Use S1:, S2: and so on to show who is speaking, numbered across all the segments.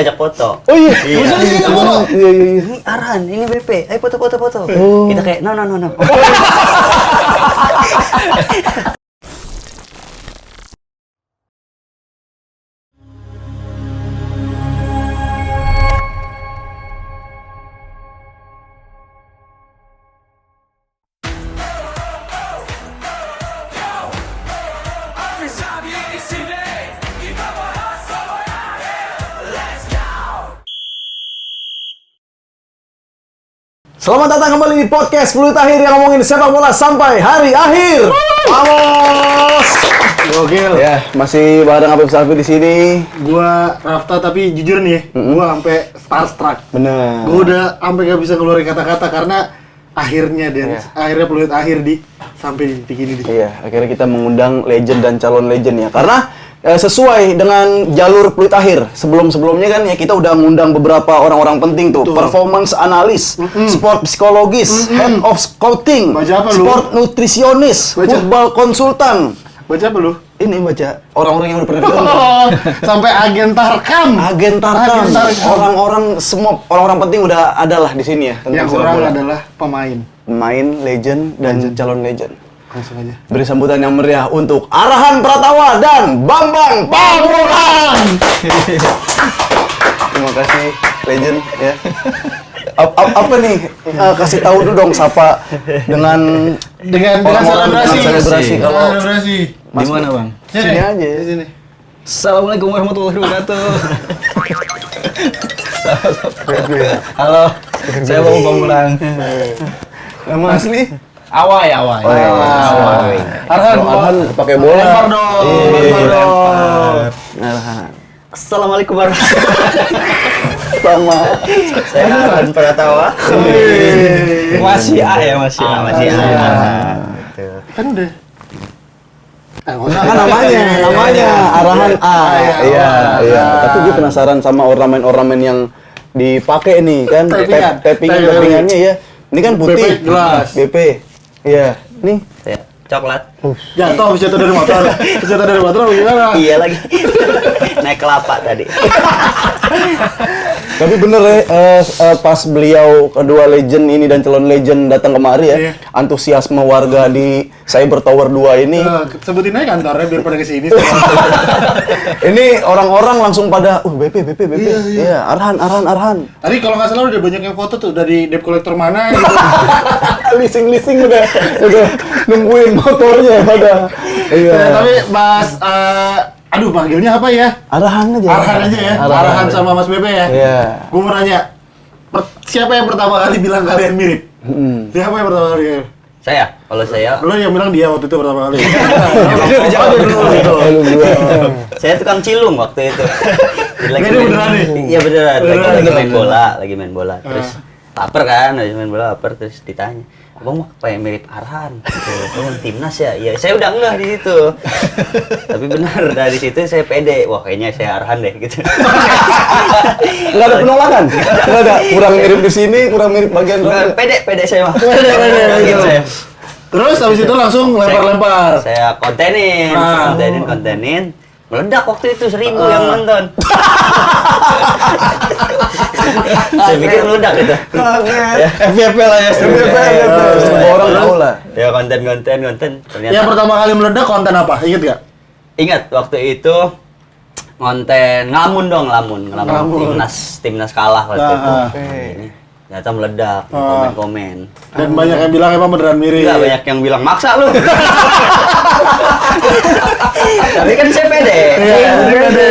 S1: ngajak foto.
S2: Oh iya.
S1: Iya. Ini Arhan, ini BP. Ayo foto. Kita kayak no.
S2: Selamat datang kembali di podcast Fluid Akhir yang ngomongin sepak bola sampai hari akhir. Vamos! Gokil. Ya, masih bareng Apip Safi di sini.
S3: Gua Rafta, tapi jujur nih, gua sampai starstruck.
S2: Bener.
S3: Gua udah sampai gak bisa ngeluarin kata-kata karena akhirnya akhirnya Fluid Akhir sampai di titik ini.
S2: Iya, akhirnya kita mengundang legend dan calon legend ya. Karena sesuai dengan jalur Fluid Akhir. Sebelum-sebelumnya kan ya kita udah ngundang beberapa orang-orang penting tuh.
S3: Betul.
S2: Performance analis, sport psikologis, head of scouting,
S3: Baca apa lu?
S2: sport nutrisionis,
S3: Baca.
S2: football konsultan.
S3: Baca apa lu?
S2: Ini baca orang-orang yang udah pernah ketemu.
S3: Sampai agen Tarkam.
S2: Agen Tarkam.
S3: Agen Tarkam.
S2: Orang-orang semua orang-orang penting udah ada lah di sini ya.
S3: Yang
S2: sepak
S3: kurang
S2: bola.
S3: adalah pemain.
S2: Pemain, legend, dan calon legend.
S3: Langsung aja.
S2: Beri sambutan yang meriah untuk Arhan Pratawa dan Bambang Pamungkas. Terima kasih legend ya. Apa nih? Kasih tahu dulu dong sapa dengan
S3: selebrasi.
S2: Selebrasi. Kalau
S3: Selebrasi.
S4: Di mana, Bang?
S2: sini aja.
S3: Di sini.
S4: Assalamualaikum warahmatullahi wabarakatuh. Halo, saya Bang Pamulang.
S2: Nama asli?
S4: Awai.
S2: Arhan pakai bola.
S3: Lempar dong.
S4: Lempar.
S2: Arhan.
S1: Assalamualaikum warahmatullahi wabarakatuh.
S2: Sama.
S1: Saya Arhan Pratawa.
S4: Masih A ya, masih A.
S3: Kan udah.
S2: Kan namanya Arhan A. Iya. Tapi gue penasaran sama ornamen-ornamen yang dipakai nih kan. Tappingannya ya. Ini kan putih.
S3: BP gelas.
S2: BP. Iya. Nih.
S1: Saya coklat.
S3: Jatuh dari motor. Jatuh dari motor gimana?
S1: Iya lagi. Naik kelapa tadi.
S2: Tapi bener ya, pas beliau kedua legend ini dan calon legend datang kemari ya,
S3: Iya.
S2: antusiasme warga di Cyber Tower 2 ini,
S3: Sebutin aja kantornya biar pada kesini.
S2: ini orang-orang langsung pada, BP.
S3: Iya.
S2: Iya, Arhan.
S3: Tadi kalau nggak salah udah banyak yang foto tuh dari debt collector mana gitu.
S2: Leasing udah nungguin motornya pada. Iya.
S3: Tapi Mas, aduh panggilnya apa ya?
S2: Arhan aja.
S3: Arhan aja ya. Arhan sama Mas Bebe ya.
S2: Iya.
S3: Gue mau nanya, siapa yang pertama kali bilang kalian mirip? Siapa yang pertama kali?
S1: Kalau saya
S3: Lo yang bilang dia waktu itu pertama kali.
S2: Lu dua.
S1: saya tukang cilung waktu itu. Jadi
S3: Ini beneran nih?
S1: Iya beneran.
S3: Beneran.
S1: Lagi main bola. Terus lapar kan, habis main bola lapar terus ditanya, "Abang mah kayak mirip Arhan." Gitu. "Oh, timnas ya?" Iya, saya udah enggak di situ. Tapi benar dari situ saya pede. Wah, kayaknya saya Arhan deh gitu.
S2: Enggak ada penolakan. Enggak ada kurang mirip di sini, kurang mirip bagian rambut.
S1: Pede saya mah.
S3: Pede.
S1: Gitu saya.
S3: Terus habis itu langsung lempar-lempar.
S1: Saya kontenin, kontenin. Meledak waktu itu 1.000 yang nonton. Saya pikir meledak itu.
S4: FVP lah ya.
S2: Semua orang tahu lah.
S1: Ya konten. Ternyata
S3: Yang pertama kali meledak konten apa? Ingat gak?
S1: ingat waktu itu konten ngelamun. Timnas kalah waktu itu. Ini ternyata meledak di komen-komen.
S3: Dan banyak yang bilang emang beneran mirip.
S1: Enggak, banyak yang bilang maksa lu. Tapi kan saya pede.
S3: Iya, pede.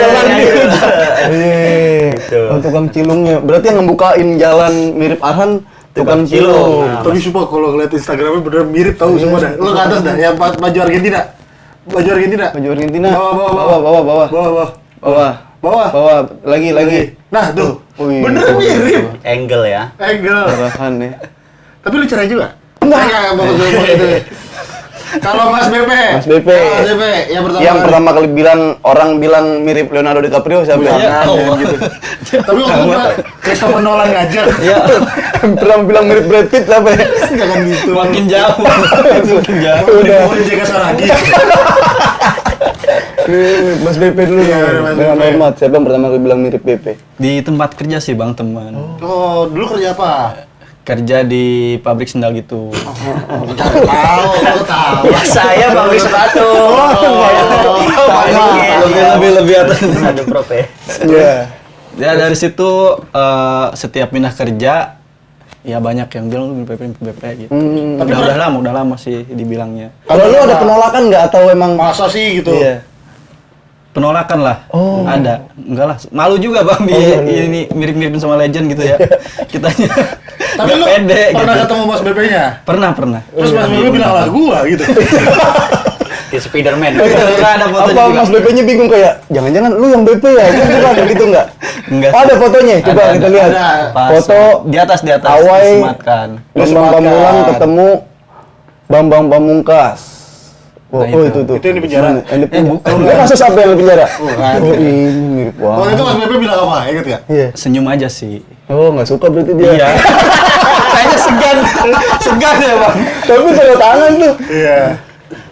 S1: Gitu.
S2: Tukang cilungnya. Berarti yang ngebukain jalan mirip Arhan tukang cilung.
S1: Nah,
S3: Tapi sumpah kalau ngeliat Instagramnya bener mirip tahu semua dah. Lo ke atas dah, yang baju Argentina. Baju Argentina. Bawah.
S2: Lagi.
S3: Nah tuh,
S2: Wih.
S3: bener mirip.
S1: Angle ya.
S3: Angle.
S2: Arhan ya.
S3: Tapi lu cerai juga? Enggak, bagus itu. Kalau Mas BP.
S2: Mas BP.
S3: Yang
S2: pertama kali orang bilang mirip Leonardo DiCaprio siapa?
S3: Iya. Gitu. Tapi waktu itu Christopher Nolan ngajar.
S2: Iya. Pernah bilang mirip Brad Pitt siapa ya?
S3: Jangan gitu.
S4: Makin jauh.
S3: Udah. Jaga Saragi.
S2: Mas BP dulu
S3: Iya,
S2: nih.
S3: Mas
S2: Dengan
S3: BP.
S2: hormat, siapa yang pertama kali bilang mirip BP?
S4: Di tempat kerja sih bang teman.
S3: Oh, dulu kerja apa?
S4: Kerja di pabrik sendal gitu.
S3: Tahu.
S1: Ya saya pabrik sepatu.
S2: Lebih atas.
S1: Aduh prop ya.
S2: Iya.
S4: Ya dari situ setiap pindah kerja ya banyak yang bilang lu BP gitu.
S3: Tapi
S4: Udah lama sih dibilangnya.
S2: Kalau lu ada penolakan nggak atau emang?
S3: Masa sih gitu?
S2: Iya.
S4: Penolakan lah.
S2: Oh.
S4: Ada. Enggak lah. Malu juga bang ini mirip-miripin sama legend gitu ya. Kitanya.
S3: Tapi
S4: Nggak
S3: lu
S4: pede
S3: pernah
S4: gitu.
S3: ketemu Mas BP-nya?
S4: Pernah.
S3: Terus Mas BP bilang lah gua gitu.
S1: Di Spiderman.
S4: Pernah ada foto
S2: Apa
S4: juga.
S2: Mas BP-nya bingung kayak, jangan-jangan lu yang BP ya? Bukan gitu nggak?
S4: Enggak.
S2: Oh, ada fotonya, coba
S4: Ada,
S2: kita
S4: ada.
S2: lihat.
S3: Ada.
S4: Pas
S2: Foto
S4: di atas
S2: Awai,
S4: disematkan.
S2: Bambang Pamulang ketemu Bambang Pamungkas. Oh,
S4: Nah, itu.
S2: itu.
S3: Itu yang di penjara?
S2: Mana? Yang di penjara.
S4: bukan.
S2: Lu kasus apa yang di penjara?
S3: Bukan.
S2: Oh, ini mirip
S3: Oh, itu Mas
S2: banget.
S3: BP bilang apa? Ingat gak?
S2: Iya.
S4: Senyum aja sih.
S2: Oh, nggak suka berarti dia.
S4: Iya. Kayaknya segan ya bang.
S2: Tapi tanda tangan tuh.
S3: Iya.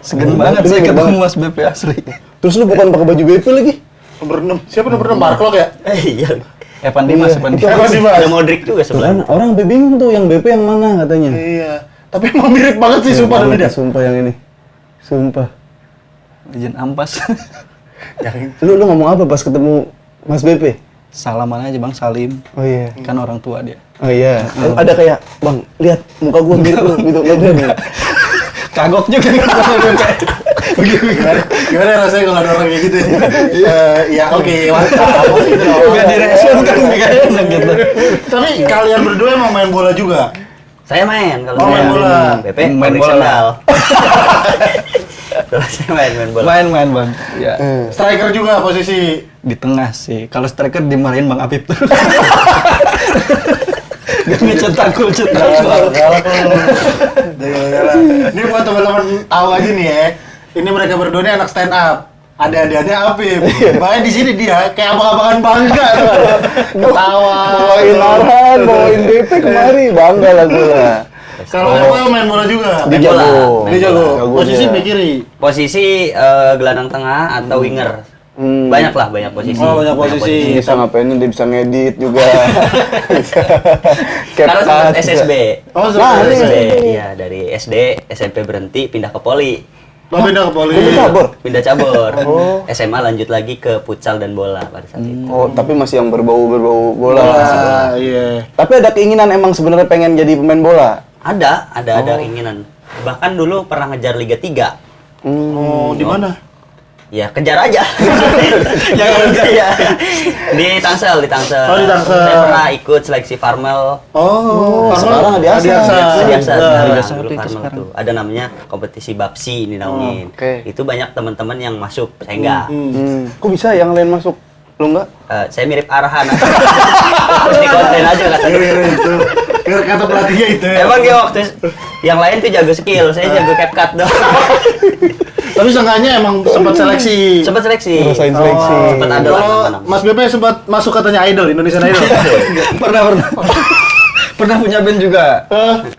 S4: Segan banget
S2: Ini
S4: saya
S2: mirip
S4: ketemu
S2: banget.
S4: Mas BP asli.
S2: Terus lu bukan pakai baju BP lagi?
S3: Nomor 6. Siapa nomor 6? Barclok ya?
S1: Iya.
S4: Evan Dimas,
S2: Iya,
S4: Evan
S2: itu
S4: Dimas.
S3: Siapa sih, Mas?
S1: Ada Modric juga
S2: Kan
S1: sebenarnya.
S2: orang bingung tuh yang BP yang mana katanya.
S3: Iya. Tapi emang mirip banget sih, sumpah
S2: Banget,
S3: beda.
S2: Sumpah yang ini. Sumpah.
S4: Legend Ampas.
S2: Lu ngomong apa pas ketemu Mas BP?
S4: Salaman aja bang, Salim.
S2: Oh iya.
S4: Kan orang tua dia.
S2: Oh iya. Ada kayak, "Bang, lihat muka gua mirip lu." Gitu.
S4: Kagok juga.
S3: Gimana rasanya kalau ada orang kayak gitu? Ya oke, mantap.
S4: Gak direspon kan gak enak gitu.
S3: Tapi kalian berdua emang main bola juga?
S1: Saya main kalau
S3: Oh,
S1: saya
S3: main bola.
S1: BP
S4: Main
S1: pabrik
S4: bola.
S1: sendal. Kalau saya main bola.
S4: Main bang. Ya.
S3: Striker juga posisi.
S4: Di tengah sih. Kalau striker dimarahin Bang Apip tuh. Gak ngecetak gol, cetak gol.
S3: Ini buat teman-teman awal aja nih ya. Ini mereka berdua ini anak stand up. Ada-adanya Apip. Makanya di sini dia kayak abang-abangan bangga tuh. Ketawa.
S2: Bawain Arhan, bawain BP kemari, bangga lah gua.
S3: Kalau Apip main bola juga.
S2: Dia
S1: Main bola.
S2: jago.
S3: Dia jago.
S2: Jago
S3: Posisi
S2: dia.
S3: bek kiri.
S1: Posisi gelandang tengah atau winger. Banyak lah, banyak posisi.
S3: Oh, banyak posisi.
S2: Bisa ngapain, dia bisa ngedit juga.
S1: Karena sempat
S2: Capcut
S1: SSB.
S2: juga.
S3: Oh,
S2: Nah,
S3: sempat
S2: ini.
S1: SSB. Iya, dari SD, SMP berhenti, pindah ke poli.
S3: Lo pindah ke poli.
S2: Lu cabur?
S1: Pindah cabur.
S2: Oh.
S1: SMA lanjut lagi ke futsal dan bola pada saat itu.
S2: Oh, tapi masih yang berbau bola.
S3: Iya.
S2: Tapi ada keinginan emang sebenarnya pengen jadi pemain bola.
S1: Ada keinginan. Bahkan dulu pernah ngejar Liga 3.
S3: Oh, di mana?
S1: Ya, kejar aja. Jangan kejar ya. Di Tangsel, di Tangsel.
S3: Oh, di Tangsel.
S1: Saya pernah ikut seleksi Farmel.
S3: Oh,
S2: sekarang Adi Aksa.
S1: Adi Aksa,
S3: Nah,
S1: sekarang dulu Farmel tuh. Ada namanya kompetisi Babsi dinamain.
S2: Oke.
S1: Itu banyak teman-teman yang masuk, saya enggak.
S2: Kok bisa yang lain masuk? Lu enggak?
S1: Saya mirip Arhan. Terus di konten aja katanya.
S3: itu. Kata pelatihnya itu.
S1: Emang dia waktu yang lain tuh jago skill, saya jago CapCut doang.
S3: Tapi seenggaknya emang sempat seleksi.
S1: Sempat seleksi.
S2: Ngerasain seleksi.
S1: Sempat ada lah
S3: Kalau
S1: nama-nama.
S3: Mas BP sempat masuk katanya Idol, Indonesian Idol.
S4: Pernah. Pernah punya band juga.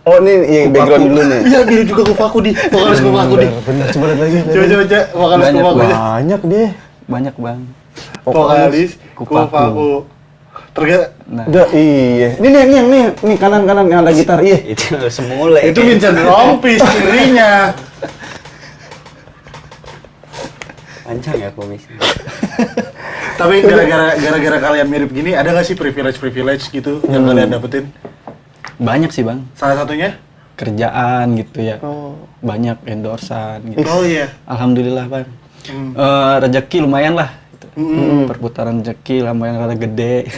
S2: Oh, ini yang background dulu nih.
S3: Iya, dia juga Kufaku di. Vokalis Kufaku di.
S2: Bener, coba lihat lagi.
S3: Coba vokalis
S4: Banyak
S3: Kufaku di.
S2: Banyak deh.
S4: Banyak bang.
S3: Vokalis
S4: Kufaku.
S3: Kufaku.
S4: Nah.
S2: Udah, iya. Nih kanan yang ada gitar, iya.
S1: Itu semule.
S3: Itu Vincent Rompis dirinya.
S1: Panjang ya komisnya.
S3: Tapi gara-gara kalian mirip gini, ada nggak sih privilege gitu yang kalian dapetin?
S4: Banyak sih bang.
S3: Salah satunya?
S4: Kerjaan gitu ya.
S2: Oh.
S4: Banyak endorsan gitu.
S3: Oh iya.
S4: Alhamdulillah bang. Rezeki lumayan lah. Gitu. Perputaran rezeki lumayan rada gede.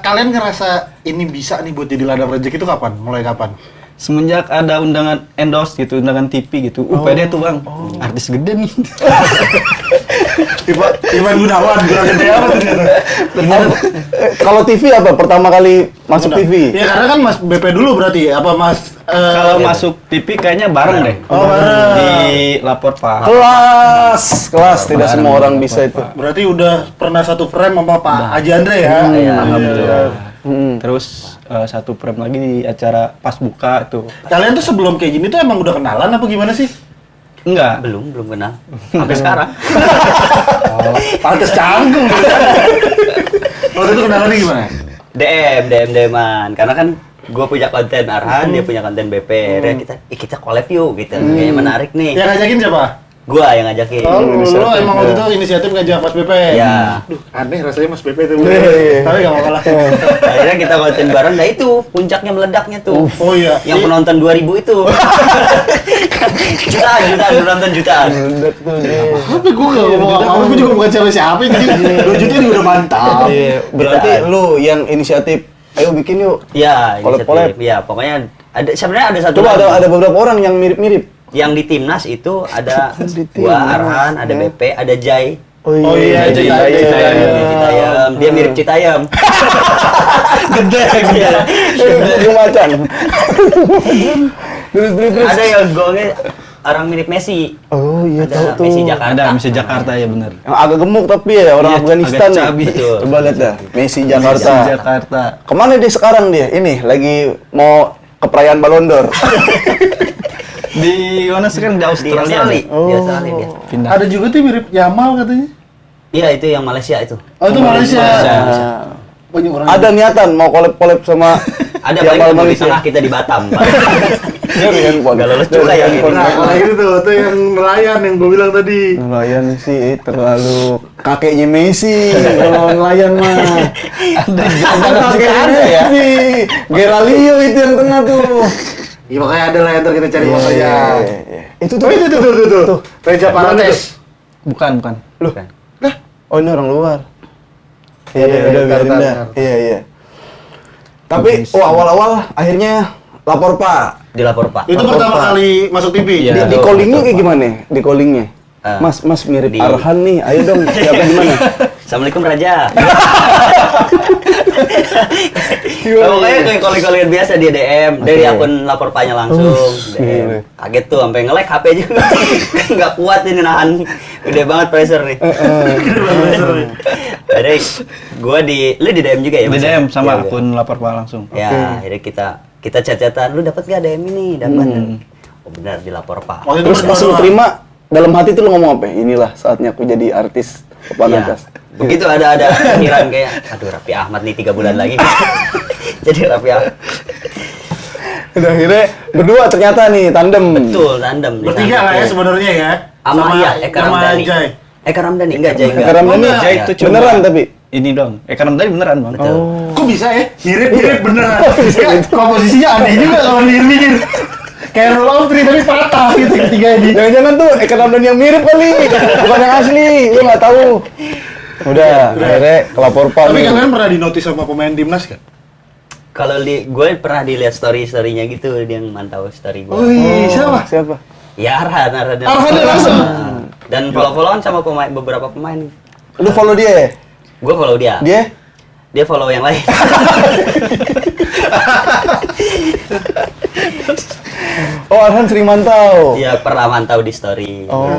S3: Kalian ngerasa ini bisa nih buat jadi ladang rezeki itu kapan? Mulai kapan?
S4: Semenjak ada undangan endorse gitu, undangan TV gitu. Pede tuh bang. Artis gede nih.
S3: Iwan Gunawan, kurang gede apa tuh dia?
S2: Kalau TV apa? Pertama kali masuk
S3: Udah.
S2: TV?
S3: Ya karena kan Mas BP dulu berarti, apa Mas?
S4: Kalau masuk TV kayaknya bareng deh.
S3: Oh, bareng.
S4: Di lapor Pak.
S2: Kelas. Tidak
S4: Bareng,
S2: semua orang
S4: bareng,
S2: bisa
S4: Pak.
S2: itu.
S3: Berarti udah pernah satu frame sama Pak Haji Andre ya?
S1: Iya.
S4: Alhamdulillah. Terus satu frame lagi di acara pas buka tuh.
S3: Kalian tuh sebelum kayak gini tuh emang udah kenalan apa gimana sih?
S4: Enggak.
S1: Belum kenal. Sampai sekarang.
S3: Pantes canggung. Waktu itu kenalannya gimana?
S1: DM-an. Karena kan gue punya konten Arhan, dia punya konten BP. Akhirnya kita collab yuk gitu. Kayaknya menarik nih.
S3: Yang ngajakin siapa?
S1: Gua yang ngajakin.
S3: Oh, lu emang waktu itu inisiatif ngajak Mas BP?
S1: Ya.
S3: Duh, aneh rasanya Mas BP itu.
S2: Iya.
S3: Tapi gak apa-apa lah.
S1: Akhirnya kita konten bareng. Nah itu puncaknya meledaknya tuh.
S3: Oh iya.
S1: Yang penonton 2000 itu. jutaan penonton jutaan.
S3: Tapi gue gak ngomong apa-apa, gue juga bukan cewek siapa. Jadi 2 juta juga udah mantap.
S2: Iya, berarti lu yang inisiatif, ayo bikin yuk.
S1: Ya,
S2: Collab-collab.
S1: inisiatif. Ya, pokoknya sebenarnya ada satu
S2: Coba
S1: lagi.
S2: ada beberapa orang yang mirip-mirip.
S1: Yang di timnas itu ada
S2: Di
S1: gua
S2: timnas,
S1: Arhan, ada
S2: ya.
S1: BP, ada Jai.
S3: Oh iya,
S1: Citayam. Dia mirip Citayam.
S4: Gede gitu.
S2: Gede macan. Terus.
S1: Ada yang golnya orang mirip Messi.
S2: Oh iya, tahu
S1: Ada
S2: tuh.
S1: Messi Jakarta.
S4: Ada Messi Jakarta ya benar.
S2: Yang agak gemuk tapi ya orang
S4: Iya,
S2: Afghanistan
S4: agak
S2: nih.
S4: cabi.
S1: Betul.
S2: Coba lihat dah, Messi Jakarta.
S4: Messi Jakarta.
S2: Kemana dia sekarang dia? Ini lagi mau ke perayaan Ballon d'Or.
S4: Di mana sekarang di
S1: Di
S4: Australia?
S1: Australia.
S2: Oh.
S1: Di Australia dia.
S4: Pindah.
S3: Ada juga tuh mirip Yamal katanya.
S1: Iya, itu yang Malaysia itu.
S3: Oh itu Malaysia.
S1: Malaysia.
S3: Banyak orang.
S2: Ada niatan mau collab sama
S1: Ada
S2: Yamal
S1: paling di
S2: Malaysia.
S1: tengah kita di Batam. Pak.
S2: Dari handphone.
S1: Nggak lolos juga yang ini.
S3: Nah, kalau itu tuh yang nelayan yang gue bilang tadi.
S2: Nelayan sih terlalu kakeknya Messi kalau nelayan mah. Ada kakeknya
S4: ya.
S2: Messi. Geralio itu yang tengah tuh.
S3: Iya makanya ada lah yang ntar kita cari fotonya.
S2: Iya. Itu
S3: Oh itu tuh. Reja Parates.
S4: Bukan.
S2: Loh.
S1: Bukan.
S2: Oh ini orang luar.
S3: Iya,
S2: Iya, udah biarin
S3: tar.
S2: dah. Iya. Tapi awal-awal akhirnya lapor Pak.
S1: Dilapor Pak.
S3: Itu pertama kali masuk TV.
S4: Iya.
S2: Di callingnya kayak gimana? Di callingnya?
S1: Ah.
S2: Mas mirip
S1: Di-
S2: Arhan nih. Ayo dong. Siapa gimana?
S1: Assalamualaikum Raja. Pokoknya kayak kali-kalian biasa dia DM dari
S2: Oke.
S1: akun lapor Pak-nya langsung. DM. Kaget tuh sampai nge-lag HP juga. Nggak kuat ini nahan. Gede banget pressure nih. Akhirnya gua lu di DM juga ya?
S4: Di
S1: Mas?
S4: DM sama
S1: Iya,
S4: akun lapor Pak langsung.
S1: Ya, akhirnya kita chat-chatan, lu dapat gak DM ini? Dapat. Oh benar dilapor Pak.
S3: Waktu itu
S2: Terus pas lu
S3: berdua.
S2: terima, dalam hati tuh lu ngomong apa? Inilah saatnya aku jadi artis papan
S1: Iya.
S2: atas.
S1: Begitu ada pikiran kayak, aduh Raffi Ahmad nih 3 bulan lagi. Jadi Raffi Ahmad.
S2: Udah akhirnya berdua ternyata nih tandem.
S1: Betul, tandem.
S3: Bertiga lah ya sebenarnya ya.
S1: Sama iya, Eka
S3: sama
S1: Ramdhani.
S3: Jai.
S1: Eka Ramdhani, enggak Jai enggak.
S2: Eka Ramdhani,
S3: Oh, enggak.
S4: Jai itu cuma
S2: beneran tapi.
S4: Ini dong. Karena tadi beneran bang.
S1: Betul.
S3: Kok bisa ya? Mirip beneran. Ya, komposisinya aneh juga kalau mikir-mikir. Kayak roll of three tapi patah gitu ketiga ini.
S2: Jangan-jangan tuh Eka Ramdhani yang mirip kali, bukan yang asli. Lu nggak tahu. Udah, akhirnya kelapor Pak
S3: Tapi
S2: nih.
S3: kalian pernah dinotis sama pemain timnas kan?
S1: Kalau gue pernah dilihat story-storynya gitu, dia yang mantau story gue.
S3: Oh iya, siapa?
S2: Siapa?
S1: Ya Arhan
S3: Arhan langsung?
S1: Dan follow-followan sama beberapa pemain.
S2: Lu follow dia ya?
S1: Gue follow dia.
S2: Dia?
S1: Follow yang lain.
S2: Oh, Arhan sering mantau.
S1: Iya, pernah mantau di story.
S2: Oh.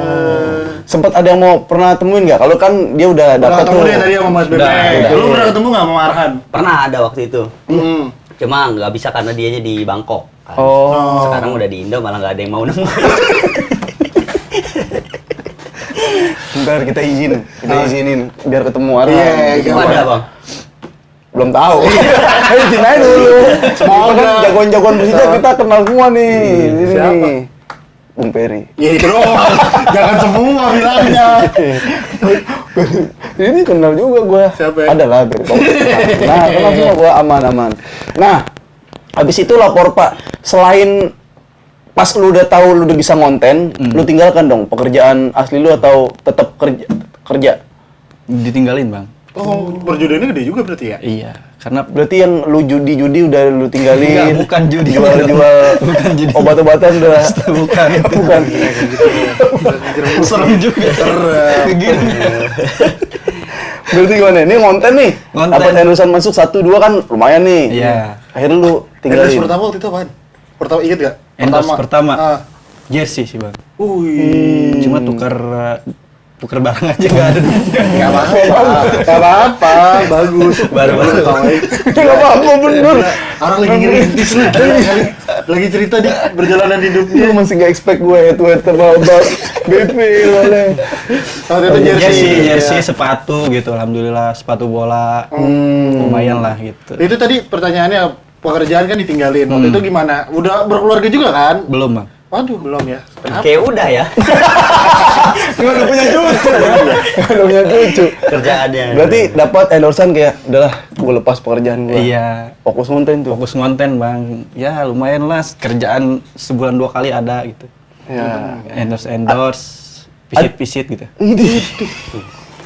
S2: Sempat ada yang mau pernah temuin nggak? Kalau kan dia udah
S3: Udah
S2: dapat
S3: ketemu
S2: tuh.
S3: dia tadi sama Mas Bebe.
S4: Udah.
S3: Lu pernah ketemu nggak sama Arhan?
S1: Pernah ada waktu itu.
S3: Hmm.
S1: Cuma nggak bisa karena dianya di Bangkok. Kan.
S2: Oh.
S1: Sekarang udah di Indo malah nggak ada yang mau nemu.
S2: Bentar kita izinin biar ketemu Arhan.
S3: Iya,
S1: Itu
S3: iya.
S1: ada bang.
S2: Belum tahu. Ayo izin aja dulu.
S3: Semoga.
S2: Kita kan jagoan-jagoan Persija kita kenal semua nih. Ini
S3: Siapa?
S2: nih. Bung Peri.
S3: Ya itu doang. Jangan semua bilangnya.
S2: Ini kenal juga gua.
S3: Siapa ya?
S2: Ada lah Peri. Nah, kenal semua gua aman-aman. Nah, habis itu lapor Pak. Selain pas lu udah tahu lu udah bisa ngonten, lu tinggalkan dong pekerjaan asli lu atau tetap kerja?
S4: Ditinggalin bang.
S3: Oh, perjodohannya gede juga berarti ya?
S4: Iya. Karena
S2: Berarti yang lu judi udah lu tinggalin.
S4: Enggak, bukan judi.
S2: Jual
S4: Bukan judi.
S2: obat-obatan udah.
S4: bukan.
S2: Bukan.
S4: Serem juga. Begini.
S2: Berarti gimana? Ini ngonten nih.
S4: Ngonten.
S2: Dapat endosan masuk 1 2 kan lumayan nih.
S4: Iya.
S2: Akhirnya lu
S3: Endorse
S2: tinggalin.
S3: pertama waktu itu apaan? Pertama inget gak?
S4: Endorse pertama.
S3: Ah.
S4: Jersey sih bang.
S3: Wih.
S4: Cuma tukar Tuker barang aja nggak ada duitnya.
S3: Gak apa-apa, bagus.
S1: Baru-baru.
S2: Nggak apa-apa bener.
S3: Orang lagi ngerintis lah. Lagi cerita di perjalanan
S2: Lu
S3: hidupnya.
S2: masih nggak expect gue ya tuh terbawa BP oleh.
S3: Waktu itu
S4: Jersey, sepatu gitu, alhamdulillah sepatu bola, lumayan lah gitu.
S3: Itu tadi pertanyaannya, pekerjaan kan ditinggalin. Waktu itu gimana? Udah berkeluarga juga kan?
S4: Belum bang.
S3: Waduh, belum ya. Kenapa?
S1: Kayak udah ya
S2: Udah punya cucu ya. Udah punya cucu.
S1: kerjaannya.
S2: Berarti dapat endorsan kayak udahlah gue lepas pekerjaan gue.
S4: Iya.
S2: Fokus konten tuh.
S4: Fokus konten bang. Ya lumayan lah, kerjaan sebulan 2 kali ada gitu.
S2: Ya.
S4: Endorse, visit gitu.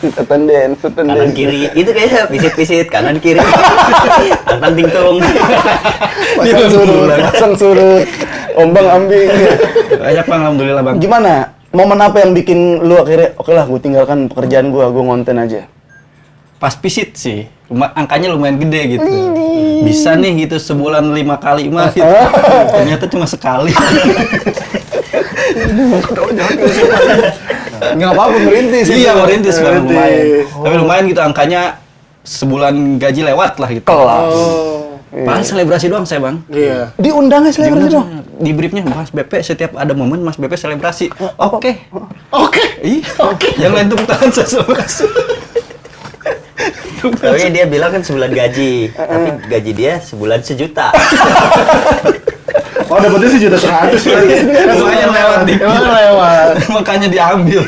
S2: Attendance.
S1: Kanan kiri itu kayaknya pisit-pisit kanan kiri. Tantang tingtung.
S2: Pasang surut. Ombang ambing.
S4: Banyak bang, alhamdulillah bang.
S2: Gimana? Momen apa yang bikin lu akhirnya oke lah gue tinggalkan pekerjaan gue ngonten aja.
S4: Pas visit sih, angkanya lumayan gede gitu. Bisa nih gitu sebulan 5 kali mah gitu. Ternyata cuma sekali.
S2: Nggak apa-apa merintis.
S4: Iya merintis bang,
S3: Merintis.
S4: lumayan. Tapi lumayan gitu angkanya sebulan gaji lewat lah gitu.
S2: Kelas.
S3: Oh,
S4: Paling selebrasi doang saya bang.
S3: iya.
S2: Diundangnya selebrasi dong.
S4: Di briefnya Mas BP setiap ada momen Mas BP selebrasi. Oke.
S3: Oke.
S4: Iya. Yang lain tepuk tangan saya selebrasi.
S1: Tapi dia bilang kan sebulan gaji, tapi gaji dia sebulan 1 juta.
S3: Oh, dapetnya sih 1.100.000 lagi.
S4: Lumayan lewat nih.
S3: Emang lewat.
S4: Makanya diambil.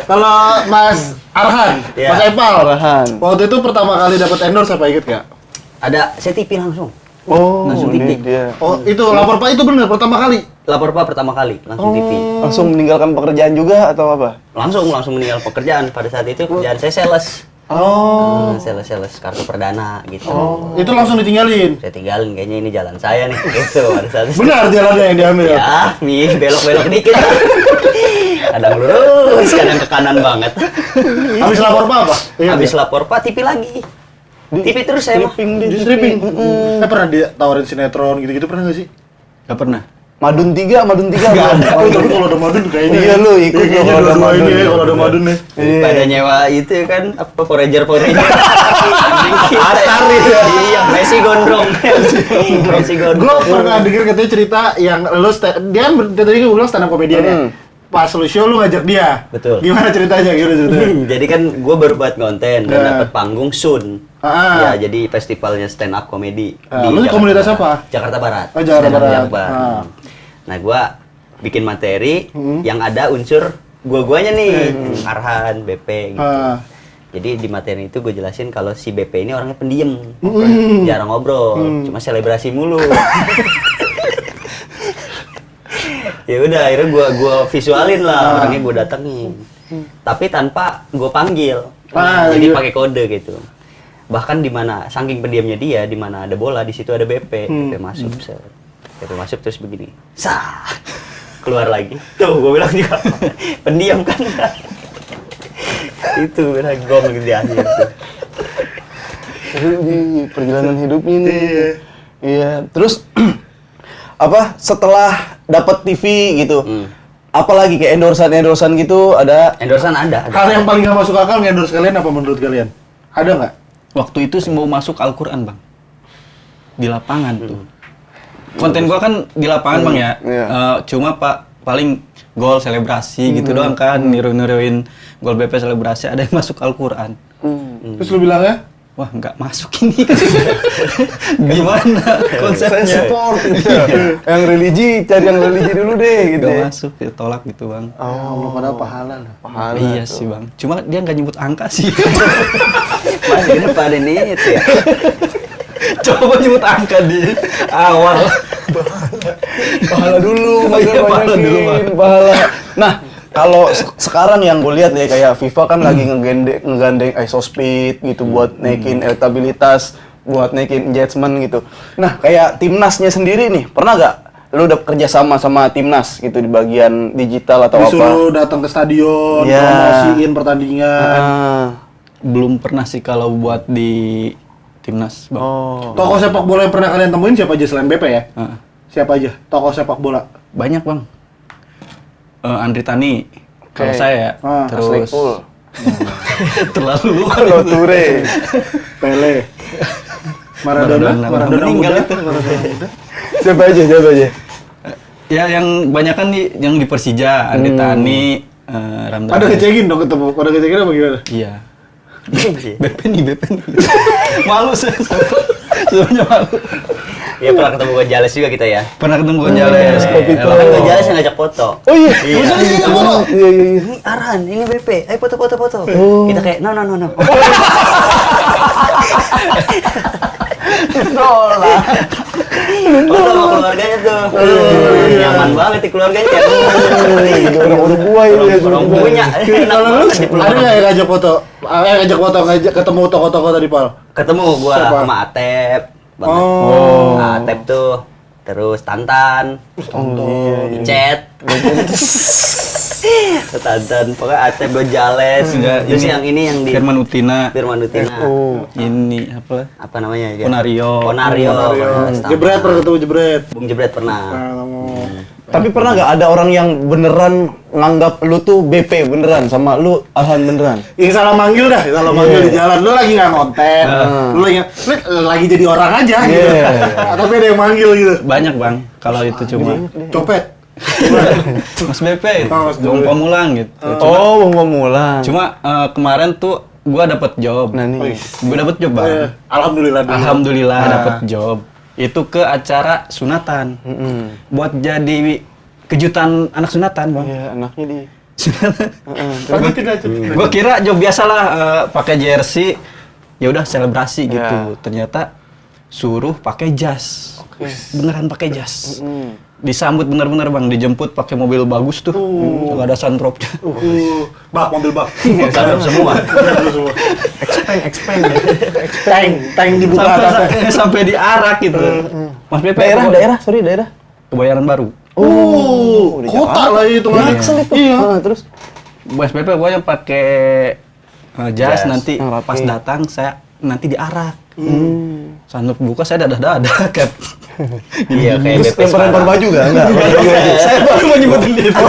S3: Kalau Mas Arhan,
S1: Iya.
S3: Mas Epal,
S2: Arhan.
S3: waktu itu pertama kali dapat endorse apa inget gak?
S1: Ada CTP langsung.
S2: Oh,
S1: Langsung
S2: ini
S1: titik.
S2: dia.
S3: Oh, itu lapor Pak itu bener pertama kali.
S1: Lapor Pak pertama kali langsung TV.
S2: Langsung meninggalkan pekerjaan juga atau apa?
S1: Langsung meninggal pekerjaan. Pada saat itu kerjaan saya sales.
S3: Oh.
S1: Sales kartu perdana gitu.
S3: Itu langsung ditinggalin.
S1: Saya tinggalin, kayaknya ini jalan saya nih. Gitu pada saat itu.
S3: Benar jalannya yang diambil.
S1: Ya, belok-belok dikit. Kadang lurus, kadang ke kanan banget.
S3: Habis lapor Pak apa? Ingat
S1: Habis
S3: nggak?
S1: lapor Pak, TV lagi. TV terus saya mah.
S2: Stripping
S3: Di stripping. Pernah ditawarin sinetron gitu-gitu pernah nggak sih?
S4: Gak pernah.
S2: Madun 3
S3: Oh, tapi kalau ada Madun kayaknya.
S2: Iya, lu ikut
S3: Kayaknya
S2: kalau ada
S3: dua-dua
S2: Madun.
S3: ini ya, kalau ada Madun nih.
S1: Pada nyewa itu kan apa Forager.
S3: Atar itu ya.
S1: Iya, Messi gondrong. Messi
S3: Gue
S1: gondrong.
S3: pernah denger katanya cerita yang lu dia kan tadi gue bilang stand up comedian ya. Pas lu show lu ngajak dia.
S1: Betul.
S3: Gimana ceritanya?
S1: Jadi kan gue baru buat konten dan
S3: Nah.
S1: dapat panggung soon.
S3: Ah.
S1: Ya, jadi festivalnya stand up comedy
S3: Lu di komunitas apa?
S1: Jakarta Barat.
S3: Oh, Jakarta
S1: Stand up
S3: Barat.
S1: Jakbar.
S3: Ah.
S1: Nah, gue bikin materi yang ada unsur gua-guanya nih, Arhan, BP gitu.
S3: Ah.
S1: Jadi di materi itu gue jelasin kalau si BP ini orangnya pendiam, jarang ngobrol, cuma selebrasi mulu. Ya udah, akhirnya gua visualin lah orangnya gue datengin, tapi tanpa gue panggil, jadi
S3: iya.
S1: pakai kode gitu. Bahkan di mana saking pendiamnya dia, di mana ada bola di situ ada BP, BP masuk, set. BP masuk terus begini, sah, keluar lagi. Tuh gue bilang juga pendiam kan. Itu benar gong gitu di akhir tuh.
S2: Di perjalanan hidupnya nih. Iya. Terus apa setelah dapat TV gitu? Apalagi kayak endorsan gitu ada?
S1: Endorsan ada.
S3: Hal yang paling gak masuk akal nge-endorse kalian apa menurut kalian? Ada nggak?
S4: Waktu itu sih mau masuk Al-Quran bang. Di lapangan tuh. Konten gua kan di lapangan bang ya.
S2: Iya.
S4: Cuma paling gol selebrasi gitu doang kan. Niru-niruin gol BP selebrasi ada yang masuk Al-Quran.
S3: Terus lu bilangnya?
S4: Wah nggak masuk ini. Gimana
S2: Saya
S4: konsepnya?
S2: support gitu. Yang religi cari yang religi dulu deh gitu.
S4: Nggak
S2: Ya.
S4: masuk, ya, tolak gitu bang.
S3: Allah pada pahala lah.
S2: Pahala
S4: Iya
S2: tuh.
S4: sih bang. Cuma dia nggak nyebut angka sih.
S1: Masih di depan ini itu ya.
S4: Coba nyebut angka di awal.
S2: Pahala dulu,
S4: Iya, pahala dulu, Bang.
S2: pahala. Nah, kalau sekarang yang gue lihat ya kayak FIFA kan lagi ngegandeng iSospeed gitu buat naikin elektabilitas, buat naikin engagement gitu. Nah, kayak timnasnya sendiri nih, pernah gak lu udah kerja sama Timnas gitu di bagian digital atau apa?
S3: Disuruh datang ke stadion,
S2: Iya.
S3: promosiin pertandingan.
S4: Belum pernah sih kalau buat di timnas bang.
S2: Oh.
S3: Tokoh sepak bola yang pernah kalian temuin siapa aja selain BP ya?
S4: Heeh.
S3: Siapa aja? Tokoh sepak bola.
S4: Banyak bang. Andri Tani, Kalau saya, terus
S2: Aslikul.
S4: terlalu
S2: Kalau Ture.
S3: Pele. Maradona
S4: meninggal
S3: muda.
S4: itu.
S2: Siapa aja?
S4: Ya yang banyak kan yang di Persija, Andi Tani, Ramdan.
S3: Ada ngecekin dong ketemu. Ada ngecekin apa gimana?
S4: Iya. BP nih. Malu saya. Sebenarnya malu.
S1: Ya pernah ketemu Gonzales juga kita ya.
S4: Pernah ketemu Gonzales.
S1: Kan Gonzales yang ngajak foto.
S2: Oh iya.
S1: Iya.
S2: Iya.
S1: Ini Arhan, ini BP. Ayo foto. Kita kayak no.
S2: Nolak.
S1: Foto sama keluarganya tuh. Nyaman banget di keluarganya.
S2: Orang gua ini.
S1: Orang punya. Enak banget di
S3: Ada
S1: peluang.
S3: nggak yang ngajak foto? Ngajak ketemu toko-toko tadi, Pal?
S1: Ketemu gua
S3: Siapa?
S1: sama Atep. Banget.
S3: Oh.
S1: Atep tuh. Terus Tantan. Chat. Tantan. Pokoknya Atep Gonzales. Terus yang ini yang di
S4: Firman Utina.
S1: Firman Utina.
S4: Ini apa?
S1: Apa namanya dia?
S4: Ponario.
S1: Ponario.
S3: Jebret pernah ketemu Jebret.
S1: Bung Jebret pernah.
S2: Tapi pernah nggak ada orang yang beneran nganggap lu tuh BP beneran sama lu Arhan beneran?
S3: Yang salah manggil di jalan. Lu lagi nggak konten. Lu lagi jadi orang aja gitu. Tapi ada yang manggil gitu.
S4: Banyak bang. Kalau itu cuma
S3: Copet.
S4: Mas BP,
S3: Oh, Mas
S4: Bung
S3: BP.
S4: Pamulang gitu.
S2: Oh, mau mulang.
S4: Cuma kemarin tuh gua dapet job.
S2: Nah nih.
S4: Gua dapet job bang.
S3: Alhamdulillah dulu.
S4: Alhamdulillah
S3: Nah.
S4: dapet job. Itu ke acara sunatan. Buat jadi kejutan anak sunatan bang.
S2: Iya, anaknya di.
S3: Lanjutin aja.
S4: Gua kira job biasa lah, pakai jersey, ya udah selebrasi gitu. Ternyata suruh pakai jas, beneran pakai jas. Disambut bener-bener bang, dijemput pakai mobil bagus tuh, nggak ada sunroofnya.
S3: Bak, mobil bak.
S1: Sarap semua.
S2: Expand.
S3: Tank dibuka atasnya.
S4: Sampai diarak gitu. Mas BP
S2: Daerah.
S4: Kebayoran Baru.
S2: di
S3: Kota
S2: Jakarta.
S3: lah itu kan. Iya.
S2: Terus
S4: Mas BP pokoknya pakai jas, nanti
S2: yang rapi.
S4: pas datang saya nanti diarak. Sunroof buka saya dadah kan.
S1: Iya kayak
S2: terus
S1: BP
S2: lempar
S1: sekarang.
S2: baju enggak?
S4: Saya baru mau nyebutin itu.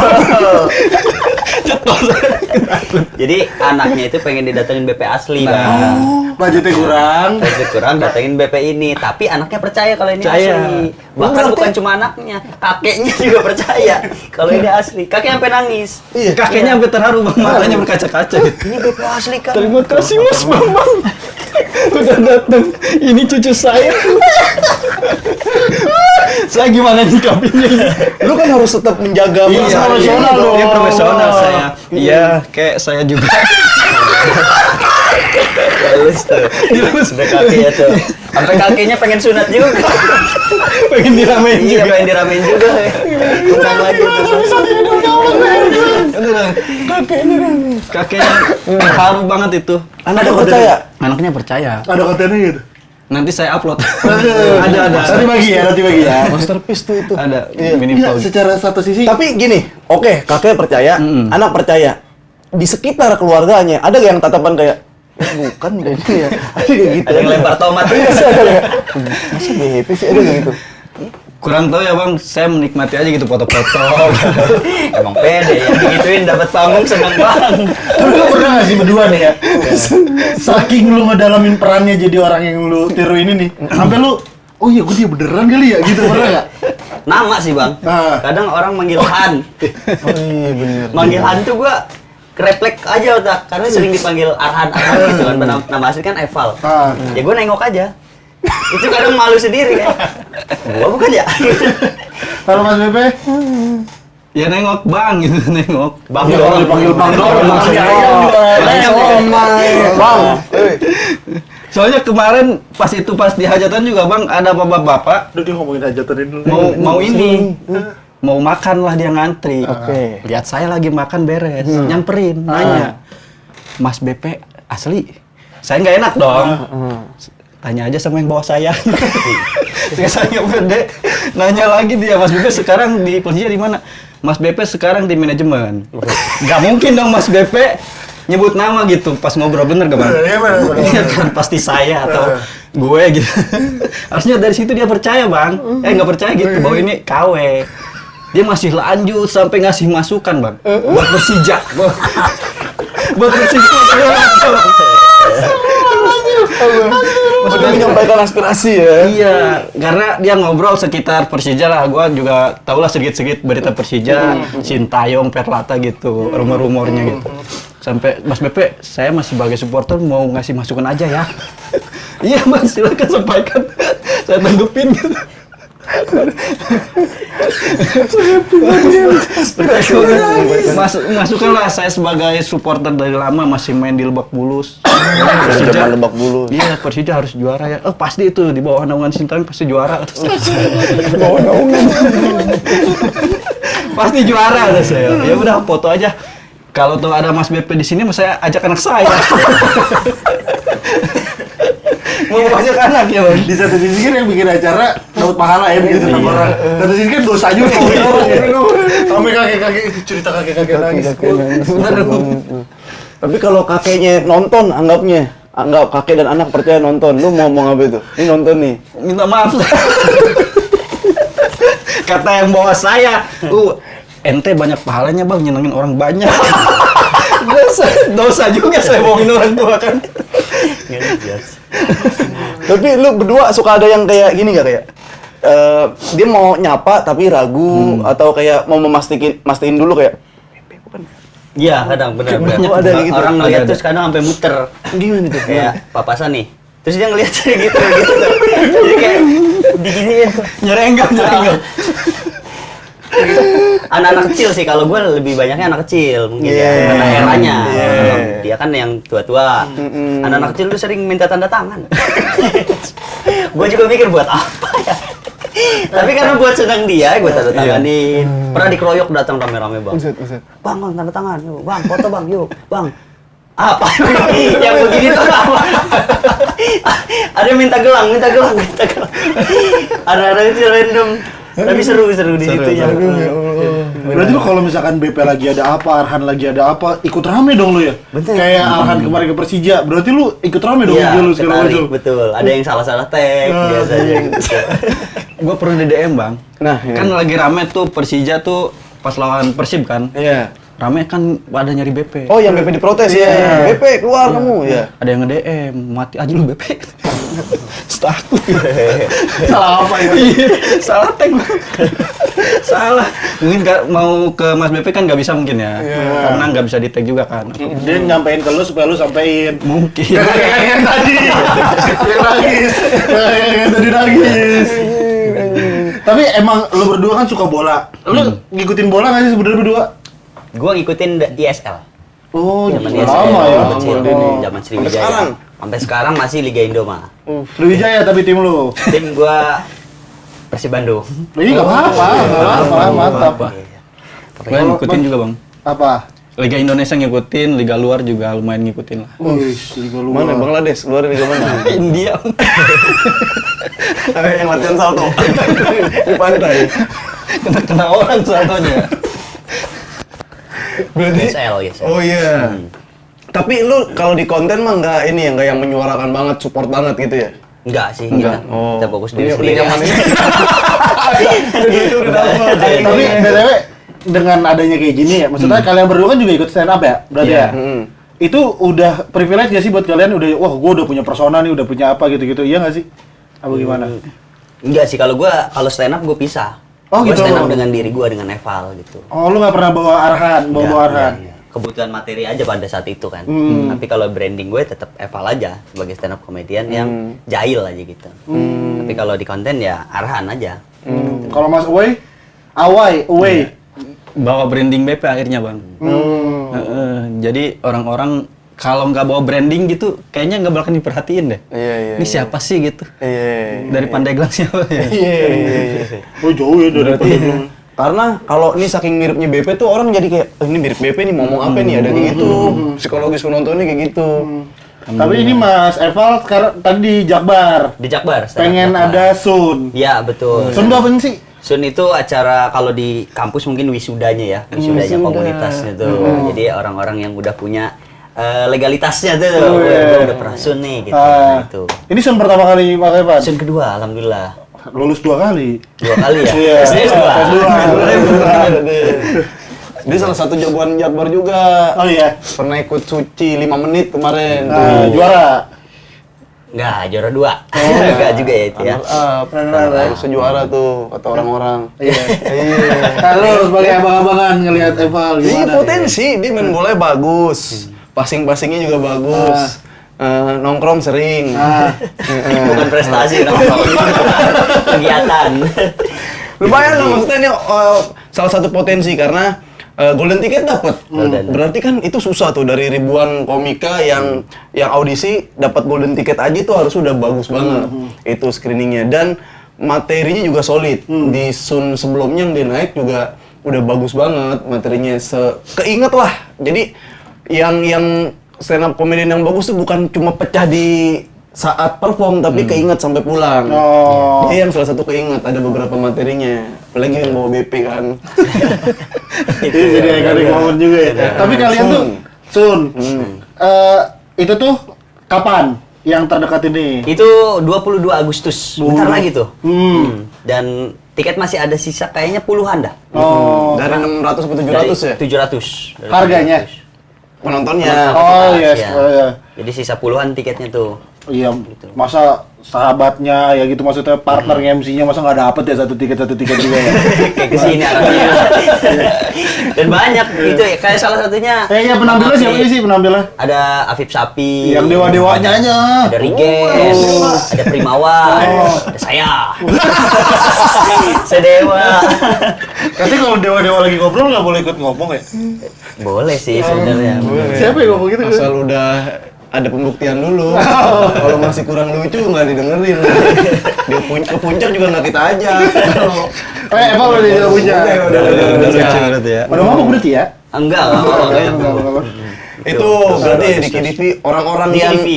S1: Jadi anaknya itu pengen didatengin BP asli,
S4: Nah.
S1: Bang.
S3: Budgetnya kurang.
S1: Tapi kurang datengin BP ini, tapi anaknya percaya kalau ini
S4: Percaya.
S1: asli. Bahkan bukan cuma anaknya, kakeknya juga percaya kalau ini asli. Kakek sampai nangis.
S2: Iya.
S4: Kakeknya sampai terharu bang, matanya berkaca-kaca gitu.
S1: Ini BP asli kan.
S4: Terima kasih Mas Bambang. Udah datang. Ini cucu saya. Saya gimana nyikapinnya ini?
S2: Lu kan harus tetap menjaga
S3: profesional dong.
S4: Iya profesional saya. Iya, kayak saya juga.
S1: Halus tuh. Udah kakeknya tuh. Sampai kakeknya pengen sunat juga.
S4: Pengen diramein
S1: Iya,
S4: juga.
S1: pengen diramein juga. Undang lagi.
S4: Kakeknya haru banget itu.
S2: Anaknya percaya.
S4: Anaknya percaya.
S3: Ada kontennya gitu.
S4: Nanti saya upload.
S3: Ada. Nanti bagi ya.
S2: Masterpiece tuh itu.
S4: Ada
S3: Iya,
S4: minimal.
S3: secara satu sisi.
S2: Tapi gini, oke, kakek percaya, anak percaya. Di sekitar keluarganya ada gak yang tatapan kayak bukan deh ini ya. Ada kayak gitu.
S1: Ada yang lempar tomat.
S2: Iya, sih ada kayak masa BP sih ada kayak gitu.
S4: Kurang tahu ya bang, saya menikmati aja gitu foto-foto.
S1: Emang pede yang digituin dapat panggung seneng banget.
S3: Tapi lu pernah nggak sih berdua nih ya? Saking lu ngedalamin perannya jadi orang yang lu tiru ini nih, sampai lu, oh iya gue dia beneran kali ya, gitu pernah nggak?
S1: Nama sih bang.
S3: Nah.
S1: Kadang orang manggil Han.
S2: Oh iya bener.
S1: Manggil Han tuh gua refleks aja otak karena sering dipanggil Arhan gitu kan. Nama asli kan Eval.
S3: Ah.
S1: Ya gua nengok aja. Itu kadang malu sendiri ya. Gua bukan ya.
S3: Kalau Mas Bebe,
S4: Ya nengok bang gitu, nengok.
S1: Bang
S3: ya,
S1: doang.
S3: dipanggil Bang doang,
S1: Bang
S3: masih
S1: doang.
S3: ayam juga.
S1: Banyak
S2: Bang.
S4: Soalnya kemarin pas di hajatan juga bang, ada bapak-bapak
S3: Udah dia ngomongin hajatan ini dulu.
S4: mau ini, mau makan lah dia ngantri.
S2: Oke.
S4: Lihat saya lagi makan beres, nyamperin, nanya, Mas BP asli? Saya nggak enak dong. Tanya aja sama yang bawa saya. Saya nggak pede. Nanya lagi dia, Mas BP sekarang di posisinya di mana? Mas BP sekarang di manajemen. Gak mungkin dong Mas BP nyebut nama gitu pas ngobrol, bener gak bang?
S3: Iya, bener.
S4: Iya kan, pasti saya atau gue gitu. Harusnya dari situ dia percaya bang. Nggak percaya gitu bahwa ini KW. Dia masih lanjut sampai ngasih masukan, Bang. Buat Persija. Buat Persija.
S2: Maksudnya menyampaikan aspirasi ya.
S4: Iya, karena dia ngobrol sekitar Persija lah. Gua juga tau lah sedikit-sedikit berita Persija, Sintayong, Perlata gitu, rumor-rumornya gitu. Sampai Mas Bepe, saya masih sebagai supporter mau ngasih masukan aja ya. Iya Mas, silakan sampaikan. Saya tanggepin gitu. Masukkanlah saya sebagai supporter dari lama masih main di Lebak Bulus.
S2: Persija Lebak Bulus.
S4: Iya, Persija harus juara ya. Oh, pasti itu di bawah naungan Sintayong pasti juara.
S2: Bawa naungan.
S4: Pasti juara ada saya. Ya udah foto aja. Kalau tuh ada Mas BP di sini, saya ajak anak saya. Mau ajak anak ya, Bang.
S3: Di satu sisi kan yang bikin acara dapat pahala ya begitu sama orang. Satu sisi kan dosa juga ngomongin orang ya. Sampai kakek-kakek cerita kakek-kakek nangis.
S4: Bener.
S2: Tapi kalau kakeknya nonton, anggap kakek dan anak percaya nonton. Lu mau ngomong apa itu? Ini nonton nih.
S4: Minta maaf. Kata yang bawa saya, ente banyak pahalanya Bang, nyenengin orang banyak. dosa juga saya bohongin orang tua kan.
S2: Tapi lu berdua suka ada yang kayak gini gak kayak? Dia mau nyapa tapi ragu atau kayak mau mastiin dulu kayak bukan.
S1: Iya, kadang benar.
S2: Oh, ada gitu.
S1: Orang ngeliat
S4: Ada.
S1: terus kadang sampai muter.
S2: Gimana tuh?
S1: Kayak papasan nih. Terus dia ngeliat gitu. Jadi kayak diginiin.
S4: Nyerenggang.
S1: Anak-anak kecil sih, kalau gue lebih banyaknya anak kecil mungkin ya, karena eranya. Dia kan yang tua-tua. Anak-anak kecil tuh sering minta tanda tangan. Gue juga mikir buat apa ya? Tapi karena buat senang dia, gue tanda tanganin. Pernah dikeroyok datang rame-rame Bang.
S2: Buset.
S1: Bang, tanda tangan, yuk. Bang, foto Bang, yuk. Bang, apa? Yang begini tuh apa? Ada yang minta gelang. Ada itu random. Tapi seru di situ ya.
S3: Berarti lu kalau misalkan BP lagi ada apa, Arhan lagi ada apa, ikut rame dong lu ya?
S1: Betul.
S3: Kayak Arhan kemarin ke Persija, berarti lu ikut rame dong
S1: Iya,
S3: video lu segala
S1: ketarik,
S3: macam.
S1: betul. Ada yang salah-salah tag biasanya gitu.
S4: Gue pernah di DM Bang.
S2: Nah, iya.
S4: Kan lagi rame tuh Persija tuh pas lawan Persib kan.
S2: Iya.
S4: Rame kan pada nyari BP.
S2: Oh, yang BP diprotes ya. BP keluar kamu ya.
S4: Ada yang nge-DM, mati aja lu BP. Takut.
S3: Salah apa ya?
S4: Salah tag. Salah. Mungkin mau ke Mas BP kan nggak bisa mungkin ya. Karena nggak bisa di tag juga kan.
S3: Dia nyampein ke lu supaya lu sampein.
S4: Mungkin.
S3: Kayak yang tadi. Yang nangis. Yang tadi nangis. Tapi emang lu berdua kan suka bola. Lu ngikutin bola nggak sih sebenarnya berdua?
S1: Gua ngikutin ISL.
S3: Oh,
S1: Zaman
S3: udah
S1: ISL.
S3: lama ya.
S1: Kecil, zaman
S2: Sampai
S1: Sriwijaya.
S2: sekarang?
S1: Sampai sekarang masih Liga Indo mah.
S3: Sriwijaya tapi tim lu.
S1: Tim gua Persib Bandung.
S3: Ini nggak apa-apa, mantap.
S4: Gue ngikutin juga Bang.
S3: Apa?
S4: Liga Indonesia ngikutin, Liga luar juga lumayan ngikutin lah.
S3: Wih, Liga luar.
S2: Mana Bangladesh? Keluar Liga mana?
S4: India.
S2: Yang latihan salto. Di pantai.
S4: Kena orang saltonya.
S2: Berarti
S1: ISL.
S2: Oh iya. Tapi lu kalau di konten mah nggak ini ya, nggak yang menyuarakan banget, support banget gitu ya?
S1: Enggak sih,
S2: Enggak.
S1: kita.
S2: Oh.
S1: Kita fokus diri
S2: Iya,
S1: sendiri.
S2: udah nyaman. Udah dapat.
S3: Tapi BTW dengan adanya kayak gini ya, maksudnya kalian berdua kan juga ikut stand up ya? Berarti
S4: Iya.
S3: ya? Itu udah privilege gak sih buat kalian? Udah, wah gue udah punya persona nih, udah punya apa gitu-gitu, iya gak sih? Apa gimana?
S1: Enggak sih, kalau stand up gua pisah.
S3: Oh,
S1: Gua
S3: gitu.
S1: stand up dengan diri gua, dengan Eval gitu.
S3: Oh, lu gak pernah bawa Arhan, bawa
S1: Enggak,
S3: Arhan?
S1: iya. Kebutuhan materi aja pada saat itu kan. Tapi kalau branding gue tetap Eval aja sebagai stand up comedian yang jahil aja gitu. Tapi kalau di konten ya Arhan aja.
S3: Kalau Mas Away? Away.
S4: Bawa branding BP akhirnya Bang. Jadi orang-orang kalau nggak bawa branding gitu, kayaknya nggak bakal diperhatiin deh.
S2: Iya.
S4: Ini siapa sih gitu?
S2: Iya.
S4: Dari Pandeglang siapa ya?
S2: Iya.
S3: Oh jauh ya dari Pandeglang.
S2: Karena kalau ini saking miripnya BP tuh orang jadi kayak, ini mirip BP nih, mau ngomong apa nih, ada kayak gitu. Psikologis penontonnya kayak gitu.
S3: Tapi ini Mas Eval sekarang tadi di Jakbar.
S1: Di Jakbar. stand up
S3: Pengen
S1: Jakbar.
S3: ada Sun.
S1: Ya betul.
S3: Sun itu apa sih?
S1: Sun itu acara kalau di kampus mungkin wisudanya ya, wisudanya komunitasnya tuh. Jadi orang-orang yang udah punya legalitasnya tuh, gue udah pernah Sun nih gitu. Gitu.
S3: Ini Sun pertama kali pakai Pak?
S1: Sun kedua, alhamdulillah.
S3: lulus 2 kali.
S1: 2 kali ya?
S3: Iya.
S1: SDS 2.
S2: Dia salah satu jagoan Jakbar juga.
S3: Oh iya.
S2: Pernah ikut suci 5 menit kemarin.
S3: Juara.
S1: Enggak, juara 2. Enggak juga ya itu ya.
S2: Harusnya juara tuh kata orang-orang.
S3: Iya. Kalau sebagai abang-abangan ngelihat Eval
S2: Iya
S3: gimana?
S2: potensi, dia main bola bagus. Passing-passingnya juga bagus. Nongkrong sering.
S1: Bukan prestasi, kegiatan.
S2: Lumayan lah maksudnya ini salah satu potensi karena golden ticket dapat. Berarti kan itu susah tuh dari ribuan komika yang audisi dapat golden ticket aja tuh harus udah bagus banget. Itu screeningnya dan materinya juga solid. Di Sun sebelumnya yang dia naik juga udah bagus banget materinya. Keinget lah. Jadi yang stand up comedian yang bagus tuh bukan cuma pecah di saat perform tapi keinget sampai pulang. Dia yang salah satu keinget ada beberapa materinya. Apalagi yang bawa BP kan.
S3: Itu jadi iconic moment juga ya. Tapi kalian tuh Sun. Itu tuh kapan yang terdekat ini?
S1: Itu 22 Agustus. Bentar lagi tuh. Dan tiket masih ada sisa kayaknya puluhan dah.
S2: Dari 600 ke 700 ya?
S1: 700. Dari
S3: Harganya?
S1: 700.
S2: Penontonnya.
S3: Oh yes.
S1: Ya.
S3: Oh, iya.
S1: Jadi sisa puluhan tiketnya tuh.
S3: Iya, masa sahabatnya ya gitu maksudnya partner MC-nya masa nggak dapet ya satu tiket juga ya?
S1: Kayak kesini arahnya. Dan banyak gitu ya, kayak salah satunya.
S3: Iya penampilan siapa sih penampilan?
S1: Ada Afif Sapi.
S3: Yang dewa-dewanya aja.
S1: Ada Rigen, ada Primawan, ada saya. Saya dewa.
S3: Katanya kalau dewa-dewa lagi ngobrol nggak boleh ikut ngomong ya?
S1: Boleh sih sebenarnya.
S3: Siapa yang ngomong gitu?
S2: Asal udah ada pembuktian dulu. Kalau masih kurang lucu nggak didengerin. Dia ke puncak juga nggak kita ajak.
S3: Emang udah di puncak?
S2: Udah
S4: Lucu berarti ya.
S3: Udah mabuk berarti ya?
S1: Enggak.
S2: Itu berarti ya di KDV orang-orang
S1: Di
S2: yang
S1: KDV.